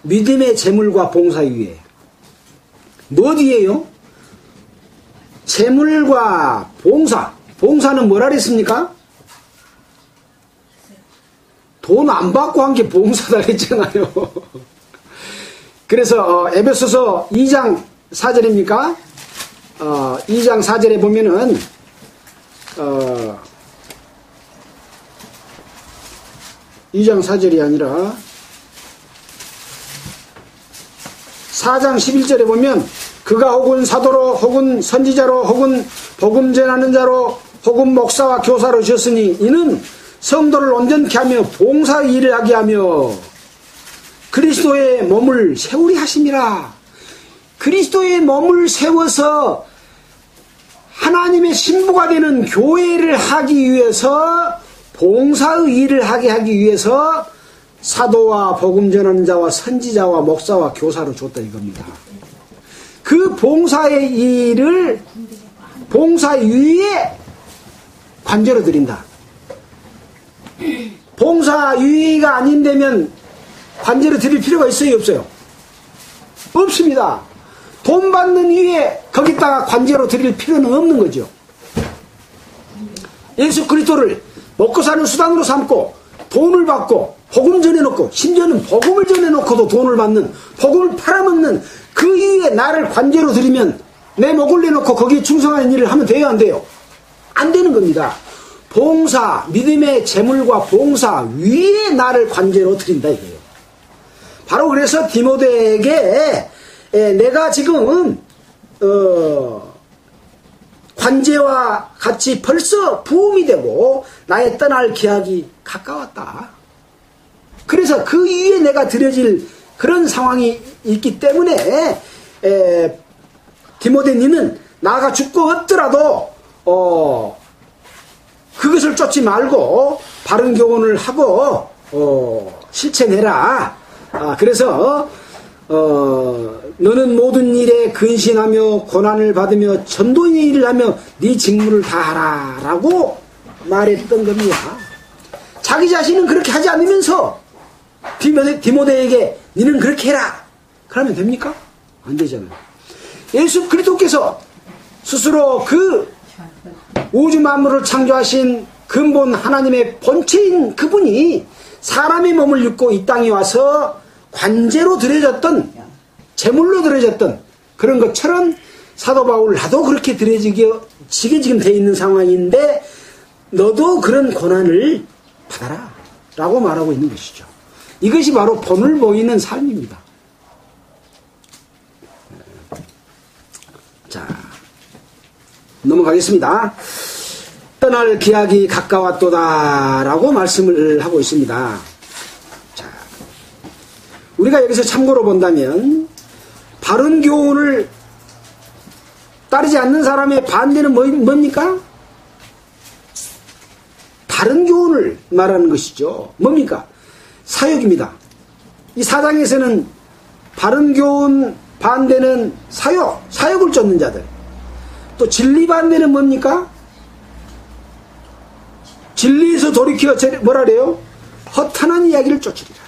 믿음의 재물과 봉사 위에 뭐디에요? 재물과 봉사는 뭐라 그랬습니까? 돈 안 받고 한 게 봉사다 그랬잖아요. 그래서 에베소서 2장 4절입니까? 2장 4절에 보면은 2장 4절이 아니라 4장 11절에 보면 그가 혹은 사도로 혹은 선지자로 혹은 복음 전하는 자로 혹은 목사와 교사로 주셨으니 이는 성도를 온전케 하며 봉사 일을 하게 하며 그리스도의 몸을 세우리 하심이라. 그리스도의 몸을 세워서 하나님의 신부가 되는 교회를 하기 위해서 봉사의 일을 하기 위해서 사도와 복음 전하는 자와 선지자와 목사와 교사로 줬다 이겁니다. 그 봉사의 일을 봉사 위에 관제로 드린다. 봉사 위가 아닌데면 관제로 드릴 필요가 있어요, 없어요? 없습니다. 돈 받는 위에 거기다가 관제로 드릴 필요는 없는 거죠. 예수 그리스도를 먹고 사는 수단으로 삼고 돈을 받고 복음 전해놓고 심지어는 복음을 전해놓고도 돈을 받는 복음을 팔아먹는 그 위에 나를 관제로 드리면 내 목을 내놓고 거기에 충성하는 일을 하면 돼요, 안 돼요? 안 되는 겁니다. 봉사, 믿음의 재물과 봉사 위에 나를 관제로 드린다 이거예요. 바로 그래서 디모데에게 내가 지금 관제와 같이 벌써 부음이 되고 나의 떠날 기약이 가까웠다. 그래서 그 위에 내가 드려질 그런 상황이 있기 때문에 디모데니는 나가 죽고 없더라도 그것을 쫓지 말고 바른 교훈을 하고 실천해라. 그래서 너는 모든 일에 근신하며 고난을 받으며 전도의 일을 하며 네 직무를 다하라 라고 말했던 겁니다. 자기 자신은 그렇게 하지 않으면서 디모데에게 너는 그렇게 해라 그러면 됩니까? 안 되잖아요. 예수 그리스도께서 스스로 그 우주 만물을 창조하신 근본 하나님의 본체인 그분이 사람의 몸을 입고 이 땅에 와서 관제로 드려졌던, 제물로 드려졌던 그런 것처럼 사도 바울 나도 그렇게 드려지게 지금 돼 있는 상황인데 너도 그런 고난을 받아라 라고 말하고 있는 것이죠. 이것이 바로 본을 보이는 삶입니다. 자, 넘어가겠습니다. 떠날 기약이 가까웠도다 라고 말씀을 하고 있습니다. 자, 우리가 여기서 참고로 본다면 바른 교훈을 따르지 않는 사람의 반대는 뭡니까? 다른 교훈을 말하는 것이죠. 뭡니까? 사욕입니다. 이 사장에서는 바른 교훈 반대는 사욕을 쫓는 자들. 또 진리 반대는 뭡니까? 진리에서 돌이켜 뭐라 그래요? 허탄한 이야기를 쫓으리라.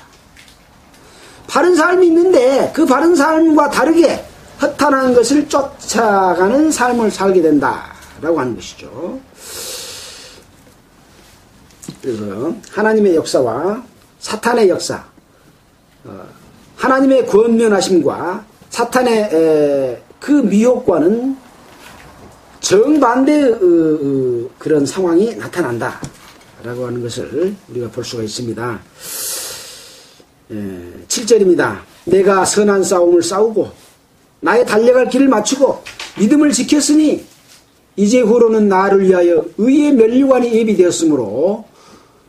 바른 삶이 있는데 그 바른 삶과 다르게 허탄한 것을 쫓아가는 삶을 살게 된다라고 하는 것이죠. 그래서 하나님의 역사와 사탄의 역사, 하나님의 권면하심과 사탄의 그 미혹과는 정반대의 그런 상황이 나타난다라고 하는 것을 우리가 볼 수가 있습니다. 7절입니다. 내가 선한 싸움을 싸우고 나의 달려갈 길을 마치고 믿음을 지켰으니 이제 후로는 나를 위하여 의의 면류관이 예비되었으므로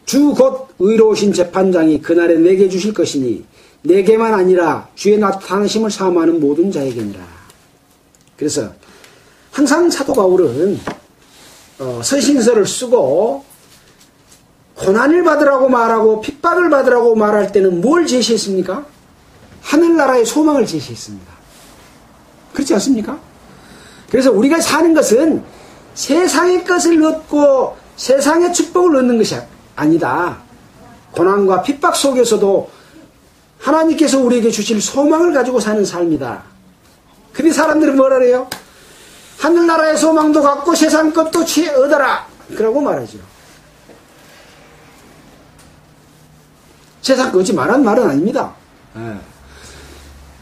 주 곧 의로우신 재판장이 그날에 내게 주실 것이니 내게만 아니라 주의 나타나심을 사모하는 모든 자에게니라. 그래서 항상 사도 바울은 서신서를 쓰고 고난을 받으라고 말하고 핍박을 받으라고 말할 때는 뭘 제시했습니까? 하늘나라의 소망을 제시했습니다. 그렇지 않습니까? 그래서 우리가 사는 것은 세상의 것을 얻고 세상의 축복을 얻는 것이 아니다. 고난과 핍박 속에서도 하나님께서 우리에게 주실 소망을 가지고 사는 삶이다. 근데 사람들은 뭐라 그래요? 하늘나라의 소망도 갖고 세상 것도 얻어라 그러고 말하죠. 세상 것이 말한 말은 아닙니다.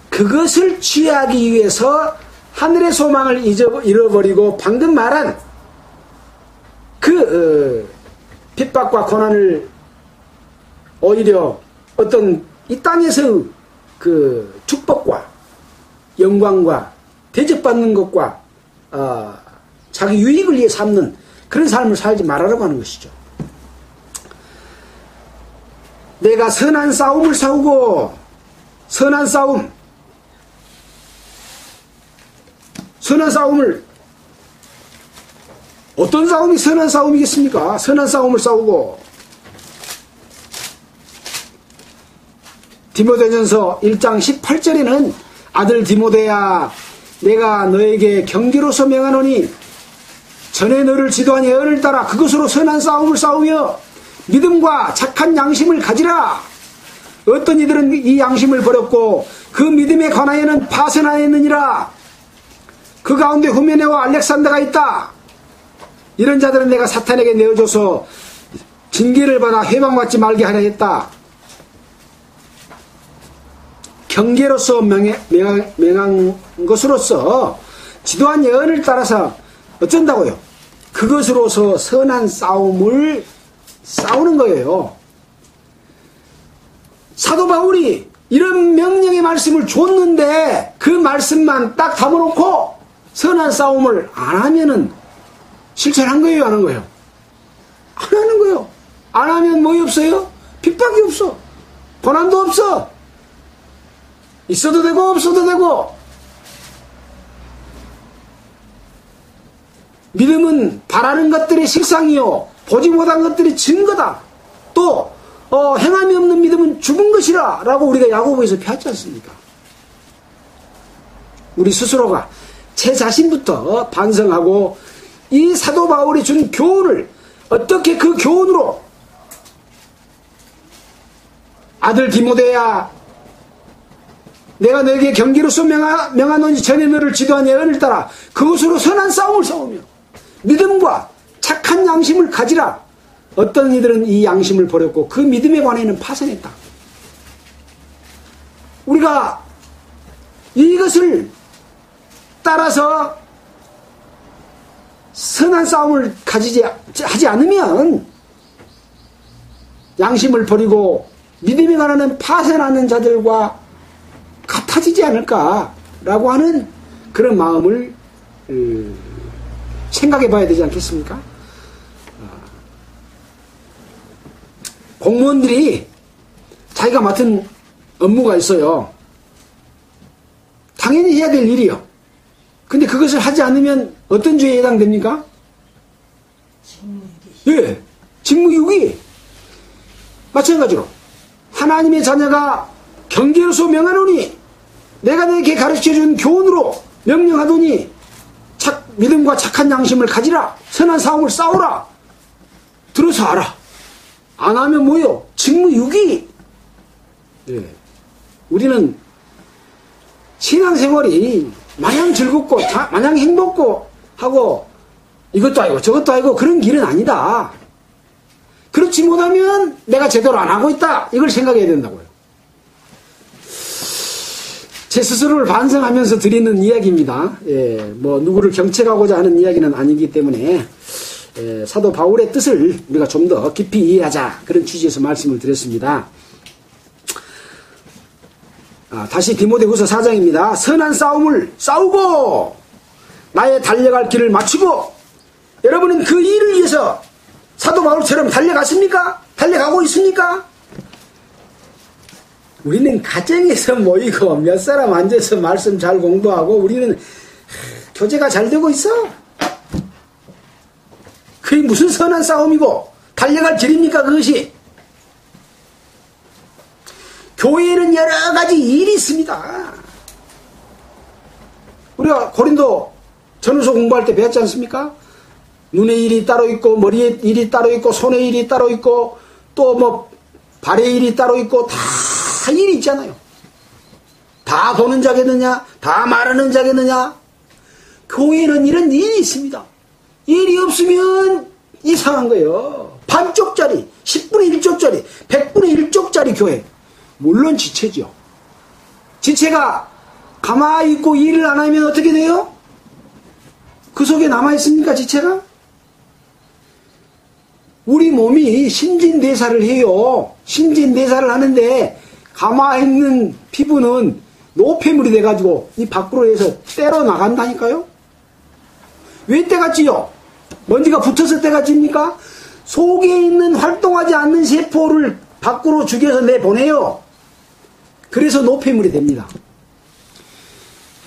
그것을 취하기 위해서 하늘의 소망을 잃어버리고 방금 말한 그 핍박과 고난을 오히려 어떤 이 땅에서 그 축복과 영광과 대접받는 것과 자기 유익을 위해 삼는 그런 삶을 살지 말아라고 하는 것이죠. 내가 선한 싸움을 싸우고 선한 싸움을 어떤 싸움이 선한 싸움이겠습니까? 선한 싸움을 싸우고 디모데전서 1장 18절에는 아들 디모데야 내가 너에게 경계로서 명하노니 전에 너를 지도한 예언을 따라 그것으로 선한 싸움을 싸우며 믿음과 착한 양심을 가지라. 어떤 이들은 이 양심을 버렸고 그 믿음에 관하여는 파선하였느니라. 그 가운데 후메네와 알렉산더가 있다. 이런 자들은 내가 사탄에게 내어줘서 징계를 받아 해방받지 말게 하려 했다. 경계로서 명한 것으로서 지도한 예언을 따라서 어쩐다고요? 그것으로서 선한 싸움을 싸우는 거예요. 사도 바울이 이런 명령의 말씀을 줬는데 그 말씀만 딱 담아놓고 선한 싸움을 안 하면은 실천한 거예요, 안 한 거예요? 안 하는 거예요. 안 하면 뭐이 없어요? 핍박이 없어. 고난도 없어. 있어도 되고 없어도 되고. 믿음은 바라는 것들의 실상이요 보지 못한 것들의 증거다. 또 행함이 없는 믿음은 죽은 것이라 라고 우리가 야고보에서 배웠지 않습니까? 우리 스스로가 제 자신부터 반성하고 이 사도 바울이 준 교훈을 어떻게 그 교훈으로 아들 디모데야, 내가 너에게 경계로서 명하노니 전에 너를 지도한 예언을 따라 그것으로 선한 싸움을 싸우며 믿음과 착한 양심을 가지라. 어떤 이들은 이 양심을 버렸고 그 믿음에 관해는 파선했다. 우리가 이것을 따라서 선한 싸움을 하지 않으면 양심을 버리고 믿음에 관하는 파선하는 자들과 같아지지 않을까라고 하는 그런 마음을 생각해 봐야 되지 않겠습니까? 공무원들이 자기가 맡은 업무가 있어요. 당연히 해야 될 일이요. 근데 그것을 하지 않으면 어떤 죄에 해당됩니까? 예, 직무유기. 마찬가지로 하나님의 자녀가 경계로서 명하노니 내가 너에게 가르쳐준 교훈으로 명령하더니 믿음과 착한 양심을 가지라. 선한 싸움을 싸우라. 들어서 알아. 안 하면 뭐요? 직무유기. 예. 우리는 신앙생활이 마냥 즐겁고 마냥 행복고 하고 이것도 아니고 저것도 아니고 그런 길은 아니다. 그렇지 못하면 내가 제대로 안 하고 있다. 이걸 생각해야 된다고요. 제 스스로를 반성하면서 드리는 이야기입니다. 예, 뭐 누구를 경책하고자 하는 이야기는 아니기 때문에 사도 바울의 뜻을 우리가 좀 더 깊이 이해하자, 그런 취지에서 말씀을 드렸습니다. 다시 디모데후서 4장입니다. 선한 싸움을 싸우고 나의 달려갈 길을 마치고. 여러분은 그 일을 위해서 사도 바울처럼 달려갔습니까? 달려가고 있습니까? 우리는 가정에서 모이고 몇 사람 앉아서 말씀 잘 공부하고 우리는 교제가 잘 되고 있어. 그게 무슨 선한 싸움이고 달려갈 길입니까 그것이? 교회에는 여러 가지 일이 있습니다. 우리가 고린도 전후서 공부할 때 배웠지 않습니까? 눈의 일이 따로 있고 머리의 일이 따로 있고 손의 일이 따로 있고 또 뭐 발의 일이 따로 있고 다 일이 있잖아요. 다 보는 자겠느냐? 다 말하는 자겠느냐? 교회에는 이런 일이 있습니다. 일이 없으면 이상한 거예요. 반쪽짜리, 10분의 1쪽짜리, 100분의 1쪽짜리 교회. 물론 지체죠. 지체가 가만히 있고 일을 안 하면 어떻게 돼요? 그 속에 남아있습니까, 지체가? 우리 몸이 신진대사를 해요. 신진대사를 하는데 가만히 있는 피부는 노폐물이 돼가지고 이 밖으로 해서 때려 나간다니까요? 왜 때갔지요? 먼지가 붙어서 때가집니까? 속에 있는 활동하지 않는 세포를 밖으로 죽여서 내보내요. 그래서 노폐물이 됩니다.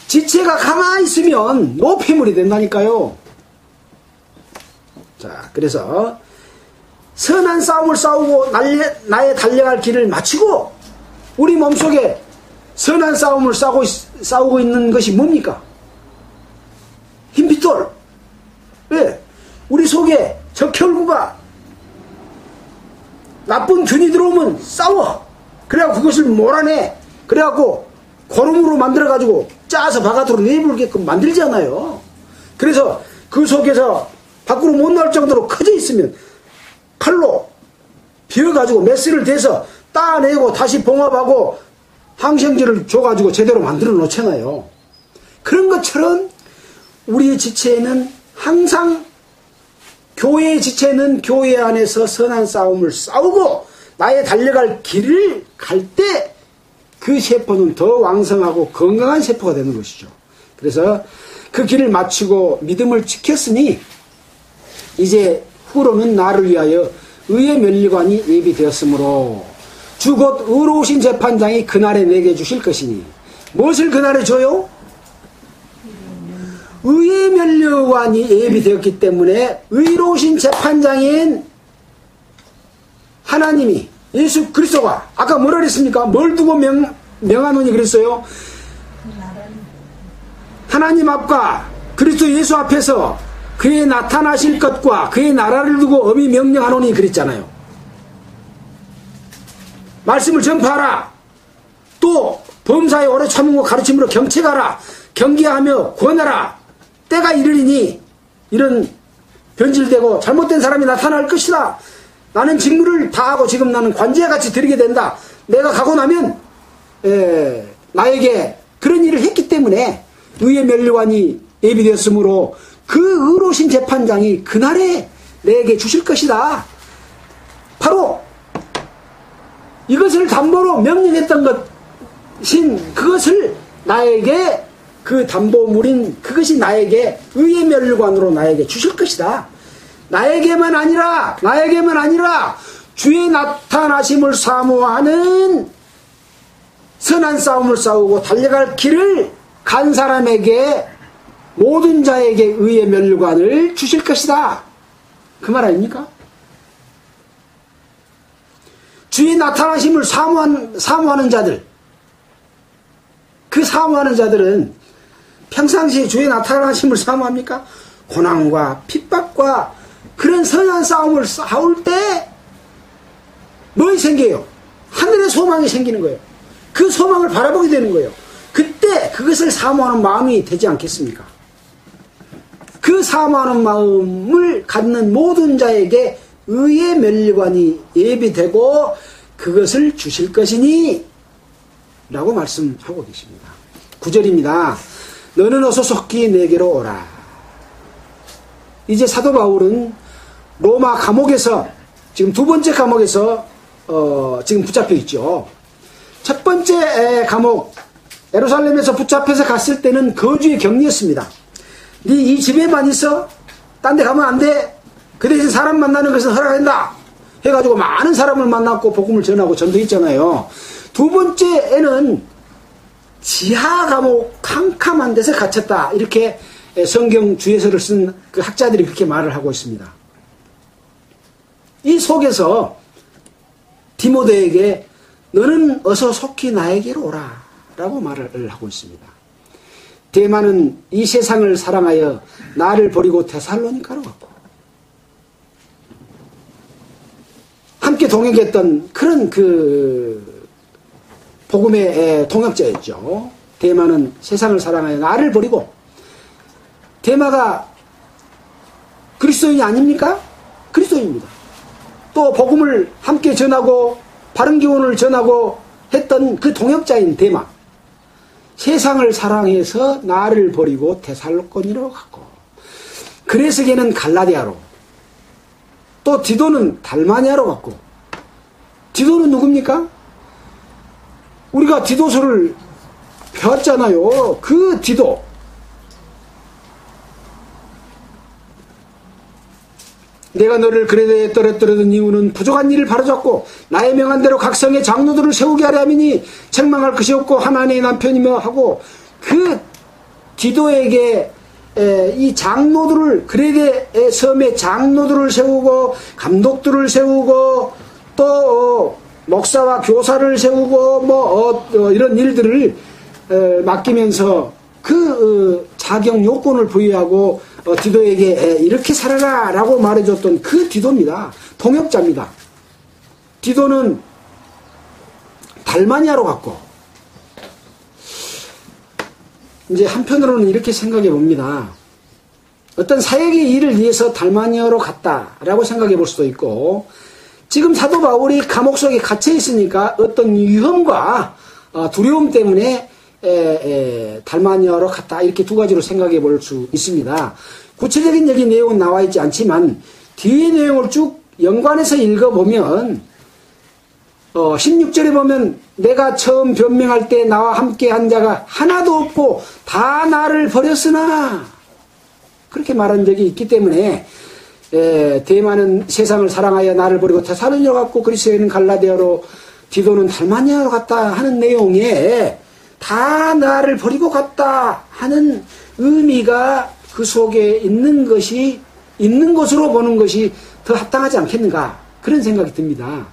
지체가 가만히 있으면 노폐물이 된다니까요. 자, 그래서 선한 싸움을 싸우고 나의 달려갈 길을 마치고. 우리 몸속에 선한 싸움을 싸우고 있는 것이 뭡니까? 흰피톨. 왜? 우리 속에 적혈구가 나쁜 균이 들어오면 싸워. 그래갖고 그것을 몰아내. 그래갖고 고름으로 만들어가지고 짜서 바깥으로 내불게끔 만들잖아요. 그래서 그 속에서 밖으로 못 나올 정도로 커져 있으면 칼로 비어가지고 메스를 대서 따내고 다시 봉합하고 항생제를 줘가지고 제대로 만들어 놓잖아요. 그런 것처럼 우리의 지체에는 항상, 교회의 지체는 교회 안에서 선한 싸움을 싸우고 나의 달려갈 길을 갈 때 그 세포는 더 왕성하고 건강한 세포가 되는 것이죠. 그래서 그 길을 마치고 믿음을 지켰으니 이제 후로는 나를 위하여 의의 면류관이 예비되었으므로 주 곧 의로우신 재판장이 그날에 내게 주실 것이니. 무엇을 그날에 줘요? 의의 면류관이 예비되었기 때문에 의로우신 재판장인 하나님이, 예수 그리스도가 아까 뭐라 그랬습니까? 뭘 두고 명하노니 그랬어요? 하나님 앞과 그리스도 예수 앞에서 그의 나타나실 것과 그의 나라를 두고 엄히 명령하노니 그랬잖아요. 말씀을 전파하라. 또 범사에 오래 참은 것 가르침으로 경책하라. 경계하며 권하라. 때가 이르리니 이런 변질되고 잘못된 사람이 나타날 것이다. 나는 직무를 다하고 지금 나는 관제와 같이 드리게 된다. 내가 가고 나면 나에게 그런 일을 했기 때문에 의의 면류관이 예비되었으므로 그 의로우신 재판장이 그날에 내게 주실 것이다. 바로 이것을 담보로 명령했던 것인 그것을 나에게 그 담보물인 그것이 나에게 의의 면류관으로 나에게 주실 것이다. 나에게만 아니라 주의 나타나심을 사모하는 선한 싸움을 싸우고 달려갈 길을 간 사람에게 모든 자에게 의의 면류관을 주실 것이다. 그 말 아닙니까? 주의 나타나심을 사모하는 자들, 그 사모하는 자들은 평상시에 주의 나타나심을 사모합니까? 고난과 핍박과 그런 선한 싸움을 싸울 때 뭐가 생겨요? 하늘의 소망이 생기는 거예요. 그 소망을 바라보게 되는 거예요. 그때 그것을 사모하는 마음이 되지 않겠습니까? 그 사모하는 마음을 갖는 모든 자에게 의의 면류관이 예비되고 그것을 주실 것이니 라고 말씀하고 계십니다. 9절입니다. 너는 어서 속히 내게로 오라. 이제 사도 바울은 로마 감옥에서 지금 두 번째 감옥에서 지금 붙잡혀 있죠. 첫 번째 감옥 예루살렘에서 붙잡혀서 갔을 때는 거주의 격리였습니다. 네 이 집에만 있어? 딴 데 가면 안 돼? 그 대신 사람 만나는 것은 허락된다 해가지고 많은 사람을 만났고 복음을 전하고 전도했잖아요. 두 번째에는 지하 감옥 캄캄한 데서 갇혔다. 이렇게 성경 주예서를 쓴 그 학자들이 그렇게 말을 하고 있습니다. 이 속에서 디모데에게 너는 어서 속히 나에게로 오라 라고 말을 하고 있습니다. 데마는 이 세상을 사랑하여 나를 버리고 데살로니가로 갔고 함께 동행했던 그런 그 복음의 동역자였죠. 데마는 세상을 사랑하여 나를 버리고, 데마가 그리스도인이 아닙니까? 그리스도인입니다. 또 복음을 함께 전하고 바른 교훈을 전하고 했던 그 동역자인 데마, 세상을 사랑해서 나를 버리고 데살로니가로 갔고, 그레스게는 갈라디아로, 또 디도는 달마니아로 갔고. 디도는 누굽니까? 우리가 디도서를 배웠잖아요. 그 디도, 내가 너를 그레데에 떨어뜨리던 이유는 부족한 일을 바로잡고 나의 명한 대로 각 성의 장로들을 세우게 하려 함이니 책망할 것이 없고 하나님의 남편이며 하고, 그 디도에게 이 장로들을, 그레데 섬의 장로들을 세우고 감독들을 세우고 또 목사와 교사를 세우고 이런 일들을 맡기면서 그 자격 요건을 부여하고 디도에게 이렇게 살아라 라고 말해줬던 그 디도입니다. 동역자입니다. 디도는 달마니아로 갔고, 이제 한편으로는 이렇게 생각해 봅니다. 어떤 사역의 일을 위해서 달마니아로 갔다라고 생각해 볼 수도 있고, 지금 사도 바울이 감옥 속에 갇혀 있으니까 어떤 위험과 두려움 때문에 달마니아로 갔다, 이렇게 두 가지로 생각해 볼 수 있습니다. 구체적인 여기 내용은 나와 있지 않지만 뒤의 내용을 쭉 연관해서 읽어보면 16절에 보면 내가 처음 변명할 때 나와 함께 한 자가 하나도 없고 다 나를 버렸으나, 그렇게 말한 적이 있기 때문에 데마는 세상을 사랑하여 나를 버리고 데살로니가로 갔고, 그리스도인은 갈라디아로, 디도는 달마니아로 갔다 하는 내용에 다 나를 버리고 갔다 하는 의미가 그 속에 있는 것이, 있는 것으로 보는 것이 더 합당하지 않겠는가, 그런 생각이 듭니다.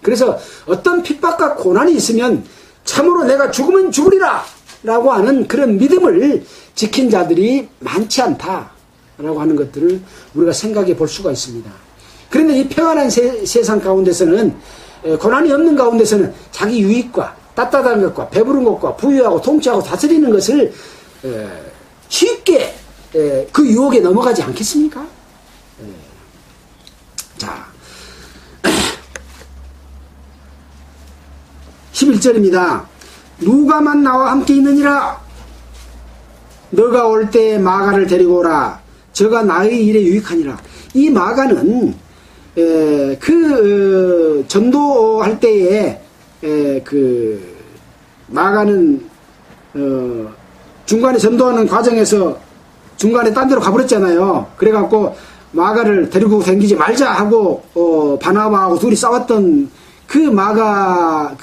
그래서 어떤 핍박과 고난이 있으면 참으로 내가 죽으면 죽으리라 라고 하는 그런 믿음을 지킨 자들이 많지 않다 라고 하는 것들을 우리가 생각해 볼 수가 있습니다. 그런데 이 평안한 세상 가운데서는 고난이 없는 가운데서는 자기 유익과 따뜻한 것과 배부른 것과 부유하고 통치하고 다스리는 것을 쉽게 그 유혹에 넘어가지 않겠습니까? 자, 11절입니다. 누가만 나와 함께 있느니라. 너가 올 때 마가를 데리고 오라. 저가 나의 일에 유익하니라. 이 마가는 전도할 때에 마가는 중간에 전도하는 과정에서 중간에 딴 데로 가버렸잖아요. 그래갖고 마가를 데리고 다니지 말자 하고 바나바하고 둘이 싸웠던 그 마가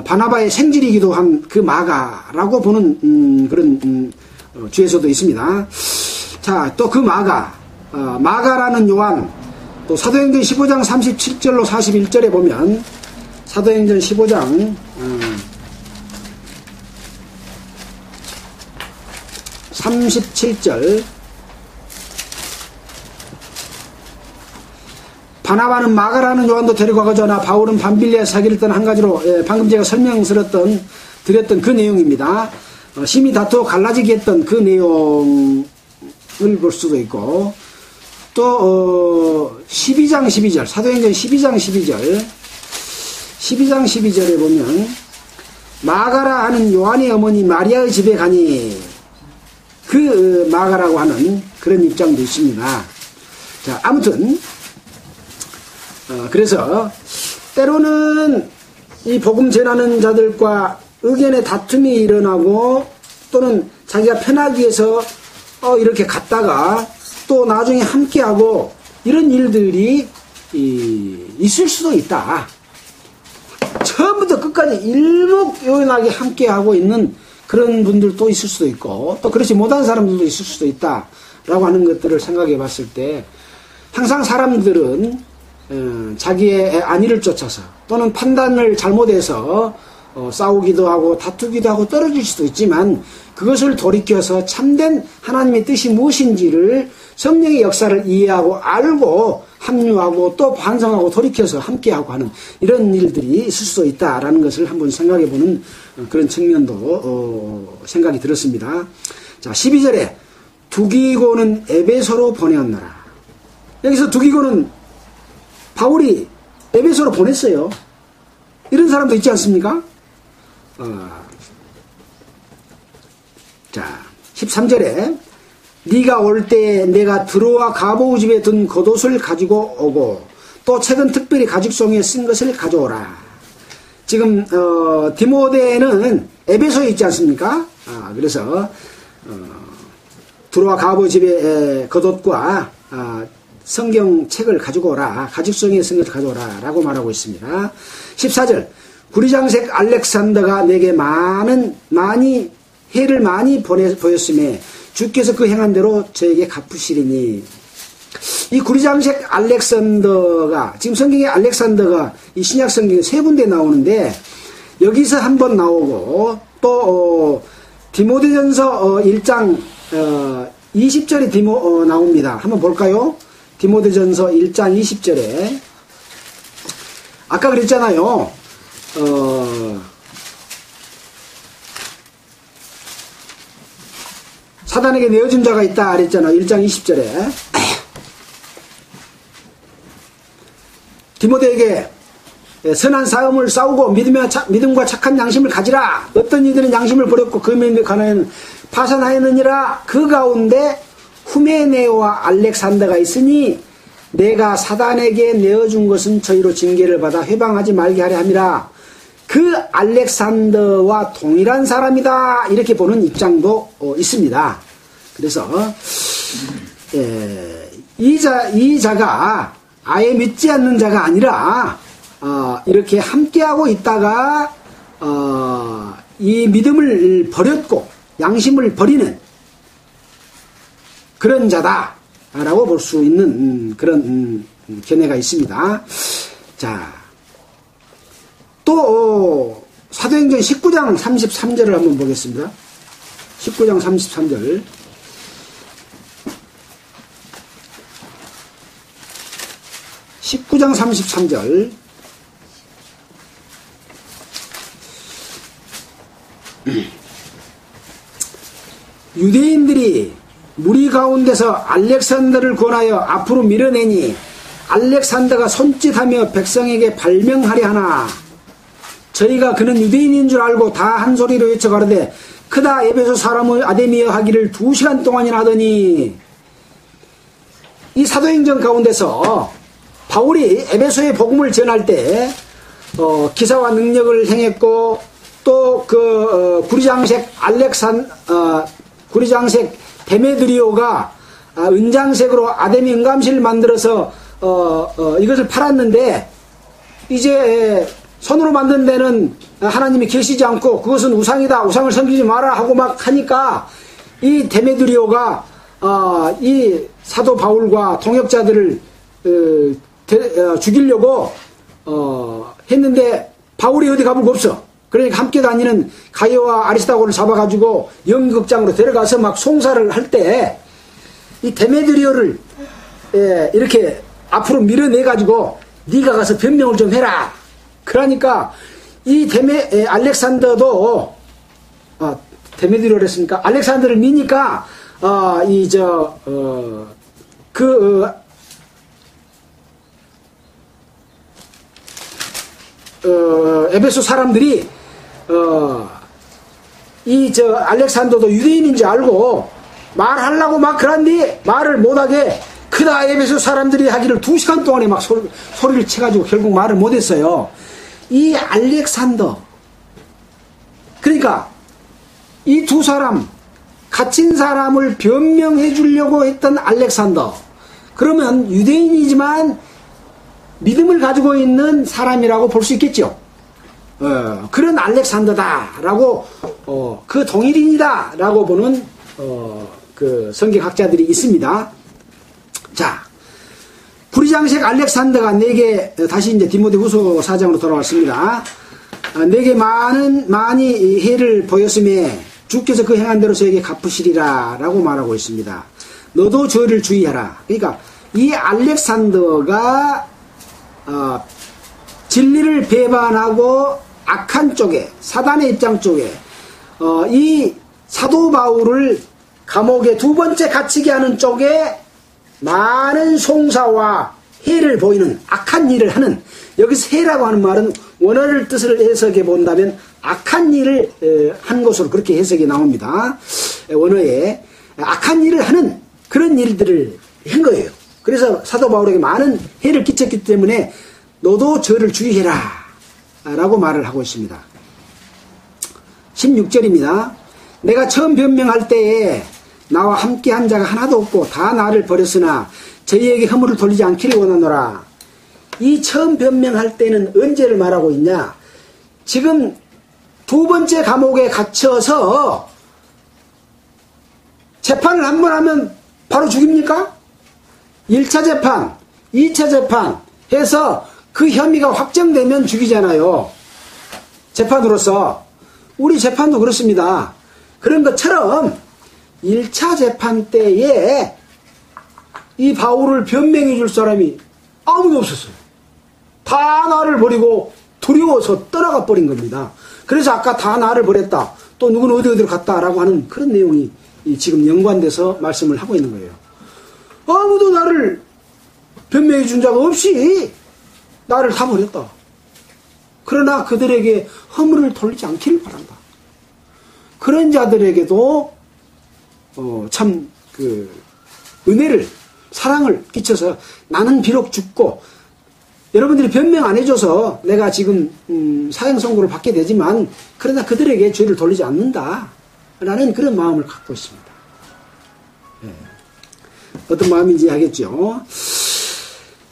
바나바의 생질이기도 한 그 마가라고 보는 그런 주에서도 있습니다. 자, 또 그 마가라는 요한, 또 사도행전 15장 37절로 41절에 보면 사도행전 15장 37절 바나바는 마가라는 요한도 데리고 가져나 바울은 밤빌리아 사기를 떤 한 가지로 방금 제가 드렸던 그 내용입니다. 심히 다투어 갈라지게 했던 그 내용을 볼 수도 있고 또 12장 12절 사도행전 12장 12절에 보면 마가라 하는 요한의 어머니 마리아의 집에 가니 그 마가라고 하는 그런 입장도 있습니다. 자, 아무튼 그래서 때로는 이 복음 전하는 자들과 의견의 다툼이 일어나고 또는 자기가 편하기 위해서 이렇게 갔다가 또 나중에 함께하고 이런 일들이 있을 수도 있다. 처음부터 끝까지 일목요연하게 함께하고 있는 그런 분들도 있을 수도 있고 또 그렇지 못한 사람들도 있을 수도 있다라고 하는 것들을 생각해 봤을 때 항상 사람들은 자기의 안위를 쫓아서 또는 판단을 잘못해서 싸우기도 하고 다투기도 하고 떨어질 수도 있지만 그것을 돌이켜서 참된 하나님의 뜻이 무엇인지를 성령의 역사를 이해하고 알고 합류하고 또 반성하고 돌이켜서 함께하고 하는 이런 일들이 있을 수도 있다라는 것을 한번 생각해보는 그런 측면도 생각이 들었습니다. 자, 12절에 두기고는 에베소로 보내었노라. 여기서 두기고는 바울이 에베소로 보냈어요. 이런 사람도 있지 않습니까? 자, 13절에 네가 올 때 내가 드로아 가보우 집에 둔 겉옷을 가지고 오고 또 최근 특별히 가죽송이에 쓴 것을 가져오라. 지금 디모데는 에베소에 있지 않습니까? 그래서 드로아 가보우 집에 겉옷과 성경책을 가지고 오라. 가죽송이에 쓴 것을 가져오라 라고 말하고 있습니다. 14절 구리장색 알렉산더가 내게 많이 해를 많이 보였음에 주께서 그 행한 대로 저에게 갚으시리니. 이 구리장색 알렉산더가 지금 성경에 알렉산더가 이 신약 성경에 세 군데 나오는데 여기서 한 번 나오고 또 디모데전서 1장 20절에 나옵니다. 한번 볼까요? 디모데전서 1장 20절에 아까 그랬잖아요. 사단에게 내어준 자가 있다 그랬잖아요. 1장 20절에 디모데에게 선한 싸움을 싸우고 믿음과 착한 양심을 가지라. 어떤 이들은 양심을 버렸고 그 믿음에 관하여는 파산하였느니라. 그 가운데 후메네오와 알렉산더가 있으니 내가 사단에게 내어준 것은 저희로 징계를 받아 회방하지 말게 하려 함이라. 그 알렉산더와 동일한 사람이다. 이렇게 보는 입장도 있습니다. 그래서 이 자가 아예 믿지 않는 자가 아니라 이렇게 함께하고 있다가 이 믿음을 버렸고 양심을 버리는 그런 자다라고 볼 수 있는 그런 견해가 있습니다. 자, 또 사도행전 19장 33절을 한번 보겠습니다. 19장 33절. (19장 33절) 유대인들이 무리 가운데서 알렉산더를 권하여 앞으로 밀어내니 알렉산더가 손짓하며 백성에게 발명하려 하나 저희가 그는 유대인인 줄 알고 다 한 소리로 외쳐 가로되 크다 에베소 사람의 아데미어 하기를 2시간 동안이나 하더니 이 사도행전 가운데서 바울이 에베소의 복음을 전할 때 기사와 능력을 행했고 또 구리장색 데메드리오가 은장색으로 아데미 은감실을 만들어서 이것을 팔았는데 이제 손으로 만든 데는 하나님이 계시지 않고 그것은 우상이다, 우상을 섬기지 마라 하고 막 하니까 이 데메드리오가 이 사도 바울과 동역자들을 죽이려고 했는데 바울이 어디 가볼 거 없어. 그러니까 함께 다니는 가이오와 아리스타고를 잡아가지고 연극장으로 데려가서 막 송사를 할 때 이 데메드리오를 이렇게 앞으로 밀어내가지고 네가 가서 변명을 좀 해라. 그러니까 이 알렉산더도 데메드리오를 했으니까 알렉산더를 미니까 에베소 사람들이 알렉산더도 유대인인 줄 알고 말하려고 막 그런데 말을 못하게 크다 에베소 사람들이 하기를 2시간 동안에 막 소리를 쳐가지고 결국 말을 못했어요. 이 알렉산더 그러니까 이 두 사람 갇힌 사람을 변명해 주려고 했던 알렉산더 그러면 유대인이지만 믿음을 가지고 있는 사람이라고 볼 수 있겠죠. 그런 알렉산더다라고 그 동일인이다라고 보는 그 성경학자들이 있습니다. 자, 구리장색 알렉산더가 내게 다시 이제 디모데후서 4장으로 돌아왔습니다. 내게 많이 해를 보였음에 주께서 그 행한 대로 저에게 갚으시리라라고 말하고 있습니다. 너도 저를 주의하라. 그러니까 이 알렉산더가 진리를 배반하고 악한 쪽에 사단의 입장 쪽에 이 사도 바울을 감옥에 2번째 갇히게 하는 쪽에 많은 송사와 해를 보이는 악한 일을 하는 여기서 해라고 하는 말은 원어를 뜻을 해석해 본다면 악한 일을 한 것으로 그렇게 해석이 나옵니다. 원어에 악한 일을 하는 그런 일들을 한 거예요. 그래서 사도 바울에게 많은 해를 끼쳤기 때문에 너도 저를 주의해라 라고 말을 하고 있습니다. 16절입니다. 내가 처음 변명할 때에 나와 함께 한 자가 하나도 없고 다 나를 버렸으나 저희에게 허물을 돌리지 않기를 원하노라. 이 처음 변명할 때는 언제를 말하고 있냐? 지금 2번째 감옥에 갇혀서 재판을 한 번 하면 바로 죽입니까? 1차 재판, 2차 재판 해서 그 혐의가 확정되면 죽이잖아요. 재판으로서. 우리 재판도 그렇습니다. 그런 것처럼 1차 재판 때에 이 바울을 변명해 줄 사람이 아무도 없었어요. 다 나를 버리고 두려워서 떠나가 버린 겁니다. 그래서 아까 다 나를 버렸다. 또 누구는 어디로 갔다라고 하는 그런 내용이 지금 연관돼서 말씀을 하고 있는 거예요. 아무도 나를 변명해 준 자가 없이 나를 다 버렸다. 그러나 그들에게 허물을 돌리지 않기를 바란다. 그런 자들에게도 참 은혜를 사랑을 끼쳐서 나는 비록 죽고 여러분들이 변명 안 해줘서 내가 지금 사형 선고를 받게 되지만 그러나 그들에게 죄를 돌리지 않는다 라는 그런 마음을 갖고 있습니다. 네. 어떤 마음인지 알겠죠?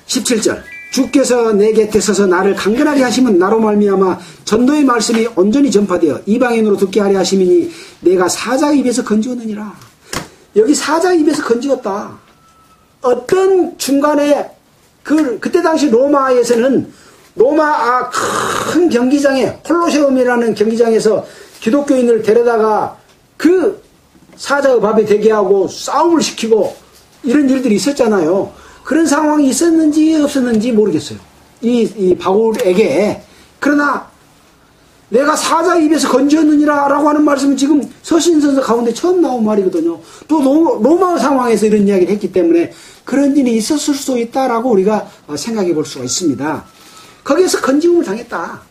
17절 주께서 내 곁에 서서 나를 강건하게 하시면 나로 말미암아 전도의 말씀이 온전히 전파되어 이방인으로 듣게 하려 하심이니 내가 사자의 입에서 건지었느니라. 여기 사자의 입에서 건지었다. 어떤 중간에 그때 당시 로마에서는 로마 큰 경기장에 콜로세움이라는 경기장에서 기독교인을 데려다가 그 사자의 밥에 대게 하고 싸움을 시키고 이런 일들이 있었잖아요. 그런 상황이 있었는지 없었는지 모르겠어요. 이 바울에게. 그러나 내가 사자 입에서 건졌느니라 라고 하는 말씀은 지금 서신서서 가운데 처음 나온 말이거든요. 또 로마 상황에서 이런 이야기를 했기 때문에 그런 일이 있었을 수 있다라고 우리가 생각해 볼 수가 있습니다. 거기에서 건짐을 당했다.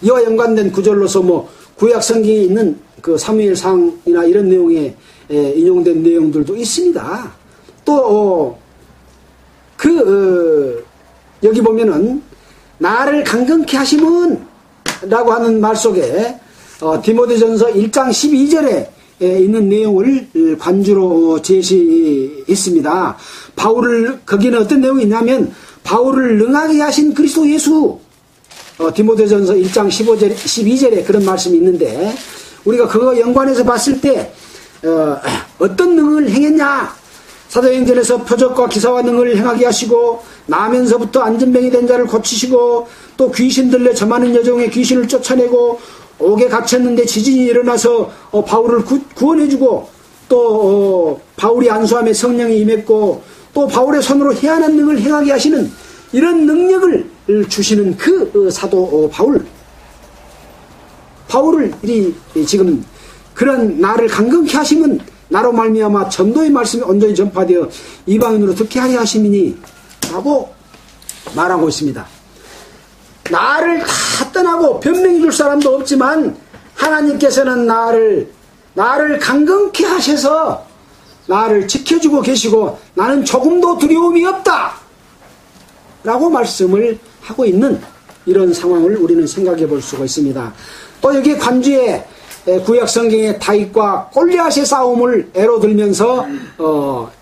이와 연관된 구절로서 뭐 구약 성경에 있는 그 사무엘상이나 이런 내용에 인용된 내용들도 있습니다. 또 여기 보면은 나를 강건케 하심은 라고 하는 말 속에 디모데전서 1장 12절에 있는 내용을 관주로 제시했습니다. 거기는 어떤 내용이 있냐면 바울을 능하게 하신 그리스도 예수, 디모데전서 1장 15절, 12절에 그런 말씀이 있는데 우리가 그거 연관해서 봤을 때 어떤 능을 행했냐? 사도행전에서 표적과 기사와 능을 행하게 하시고 나면서부터 안전병이 된 자를 고치시고 또 귀신 들려 점하는 여종의 귀신을 쫓아내고 옥에 갇혔는데 지진이 일어나서 바울을 구원해주고 또 바울이 안수함에 성령이 임했고 또 바울의 손으로 희한한 능을 행하게 하시는 이런 능력을 주시는 그 사도 바울을 지금 그런 나를 강건케 하심은 나로 말미암아 전도의 말씀이 온전히 전파되어 이방인으로 듣게 하려 하심이니 라고 말하고 있습니다. 나를 다 떠나고 변명해 줄 사람도 없지만 하나님께서는 나를 강건케 하셔서 나를 지켜주고 계시고 나는 조금도 두려움이 없다 라고 말씀을 하고 있는 이런 상황을 우리는 생각해 볼 수가 있습니다. 또 여기 관주에 구약 성경의 다윗과 골리앗의 싸움을 애로 들면서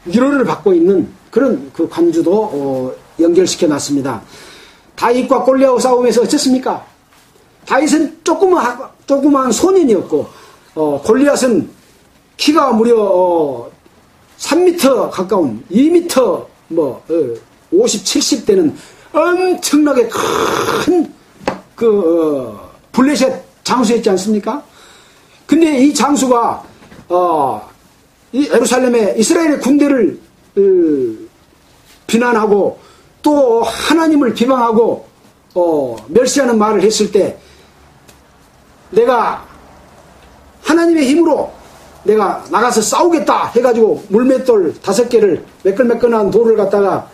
위로를 받고 있는 그런 그 관주도 연결시켜 놨습니다. 다윗과 골리앗 싸움에서 어쨌습니까? 다윗은 조그마한 소년이었고 골리앗은 키가 무려 3m 가까운 2m 50, 70 되는 엄청나게 큰 블레셋 장수였지 않습니까? 근데 이 장수가 이 예루살렘에 이스라엘의 군대를 비난하고 또 하나님을 비방하고 멸시하는 말을 했을 때 내가 하나님의 힘으로 내가 나가서 싸우겠다 해가지고 물맷돌 5개를 매끌매끌한 돌을 갖다가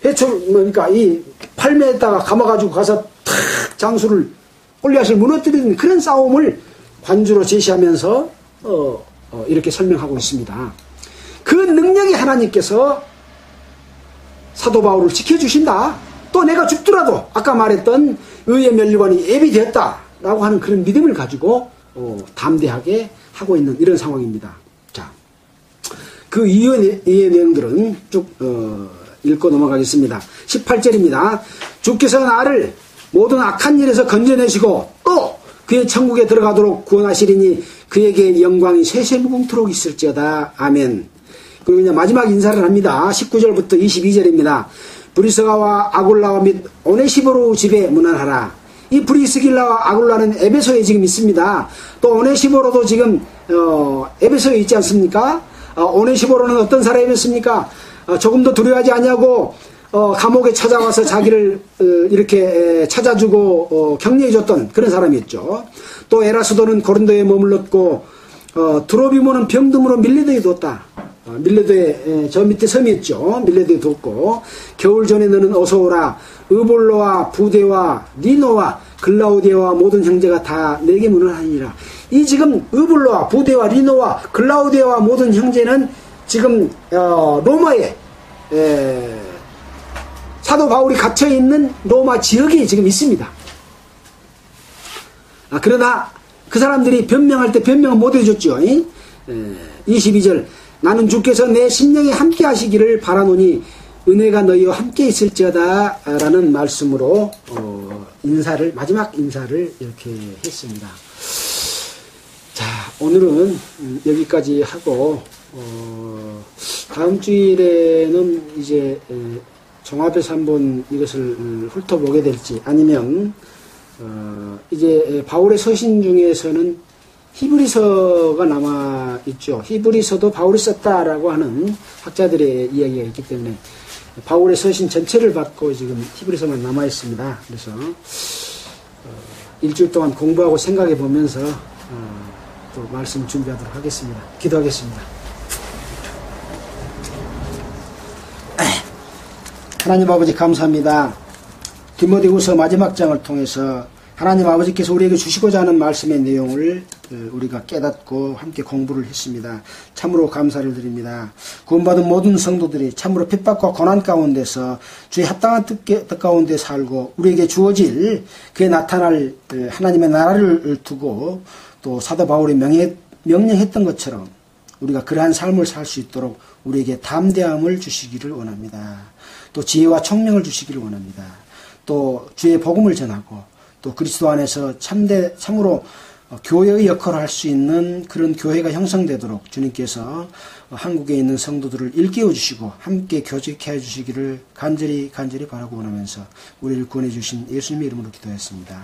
그러니까 이 팔매에다가 감아가지고 가서 탁 장수를 골리앗을 무너뜨리는 그런 싸움을 관주로 제시하면서 이렇게 설명하고 있습니다. 그 능력이 하나님께서 사도 바울을 지켜주신다. 또 내가 죽더라도 아까 말했던 의의 면류관이 예비되었다라고 하는 그런 믿음을 가지고 담대하게 하고 있는 이런 상황입니다. 자, 그 이후의 내용들은 쭉 읽고 넘어가겠습니다. 18절입니다. 주께서 나를 모든 악한 일에서 건져내시고 또 그의 천국에 들어가도록 구원하시리니 그에게 영광이 세세무궁토록 있을지어다. 아멘. 그리고 이제 마지막 인사를 합니다. 19절부터 22절입니다. 브리스가와 아굴라와 및 오네시보로 집에 문안하라. 이 브리스길라와 아굴라는 에베소에 지금 있습니다. 또 오네시보로도 지금 에베소에 있지 않습니까? 오네시보로는 어떤 사람이었습니까? 조금도 두려워하지 아니하고 감옥에 찾아와서 자기를 이렇게 찾아주고 격려해줬던 그런 사람이었죠. 또 에라스도는 고린도에 머물렀고 드로비모는 병듦으로 밀레도에 뒀다. 밀레도에 저 밑에 섬이 있죠. 밀레도에 뒀고 겨울 전에 너는 어서 오라. 의볼로와 부데와 리노와 글라우디아와 모든 형제가 다 내게 문을 하니라. 이 지금 의볼로와 부데와 리노와 글라우디아와 모든 형제는 지금 로마에 사도 바울이 갇혀있는 로마 지역에 지금 있습니다. 그러나 그 사람들이 변명할 때 변명을 못 해줬죠. 22절 나는 주께서 내 심령에 함께 하시기를 바라노니 은혜가 너희와 함께 있을지어다 라는 말씀으로 마지막 인사를 이렇게 했습니다. 자, 오늘은 여기까지 하고 다음 주일에는 이제 종합해서 한번 이것을 훑어보게 될지 아니면 이제 바울의 서신 중에서는 히브리서가 남아 있죠. 히브리서도 바울이 썼다라고 하는 학자들의 이야기가 있기 때문에 바울의 서신 전체를 받고 지금 히브리서만 남아 있습니다. 그래서 일주일 동안 공부하고 생각해 보면서 또 말씀 준비하도록 하겠습니다. 기도하겠습니다. 하나님 아버지 감사합니다. 디모데후서 마지막 장을 통해서 하나님 아버지께서 우리에게 주시고자 하는 말씀의 내용을 우리가 깨닫고 함께 공부를 했습니다. 참으로 감사를 드립니다. 구원받은 모든 성도들이 참으로 핍박과 고난 가운데서 주의 합당한 뜻 가운데 살고 우리에게 주어질 그에 나타날 하나님의 나라를 두고 또 사도 바울이 명령했던 것처럼 우리가 그러한 삶을 살 수 있도록 우리에게 담대함을 주시기를 원합니다. 또 지혜와 총명을 주시기를 원합니다. 또 주의 복음을 전하고 또 그리스도 안에서 참으로 교회의 역할을 할 수 있는 그런 교회가 형성되도록 주님께서 한국에 있는 성도들을 일깨워 주시고 함께 교직해 해 주시기를 간절히 바라고 원하면서 우리를 구원해 주신 예수님의 이름으로 기도했습니다.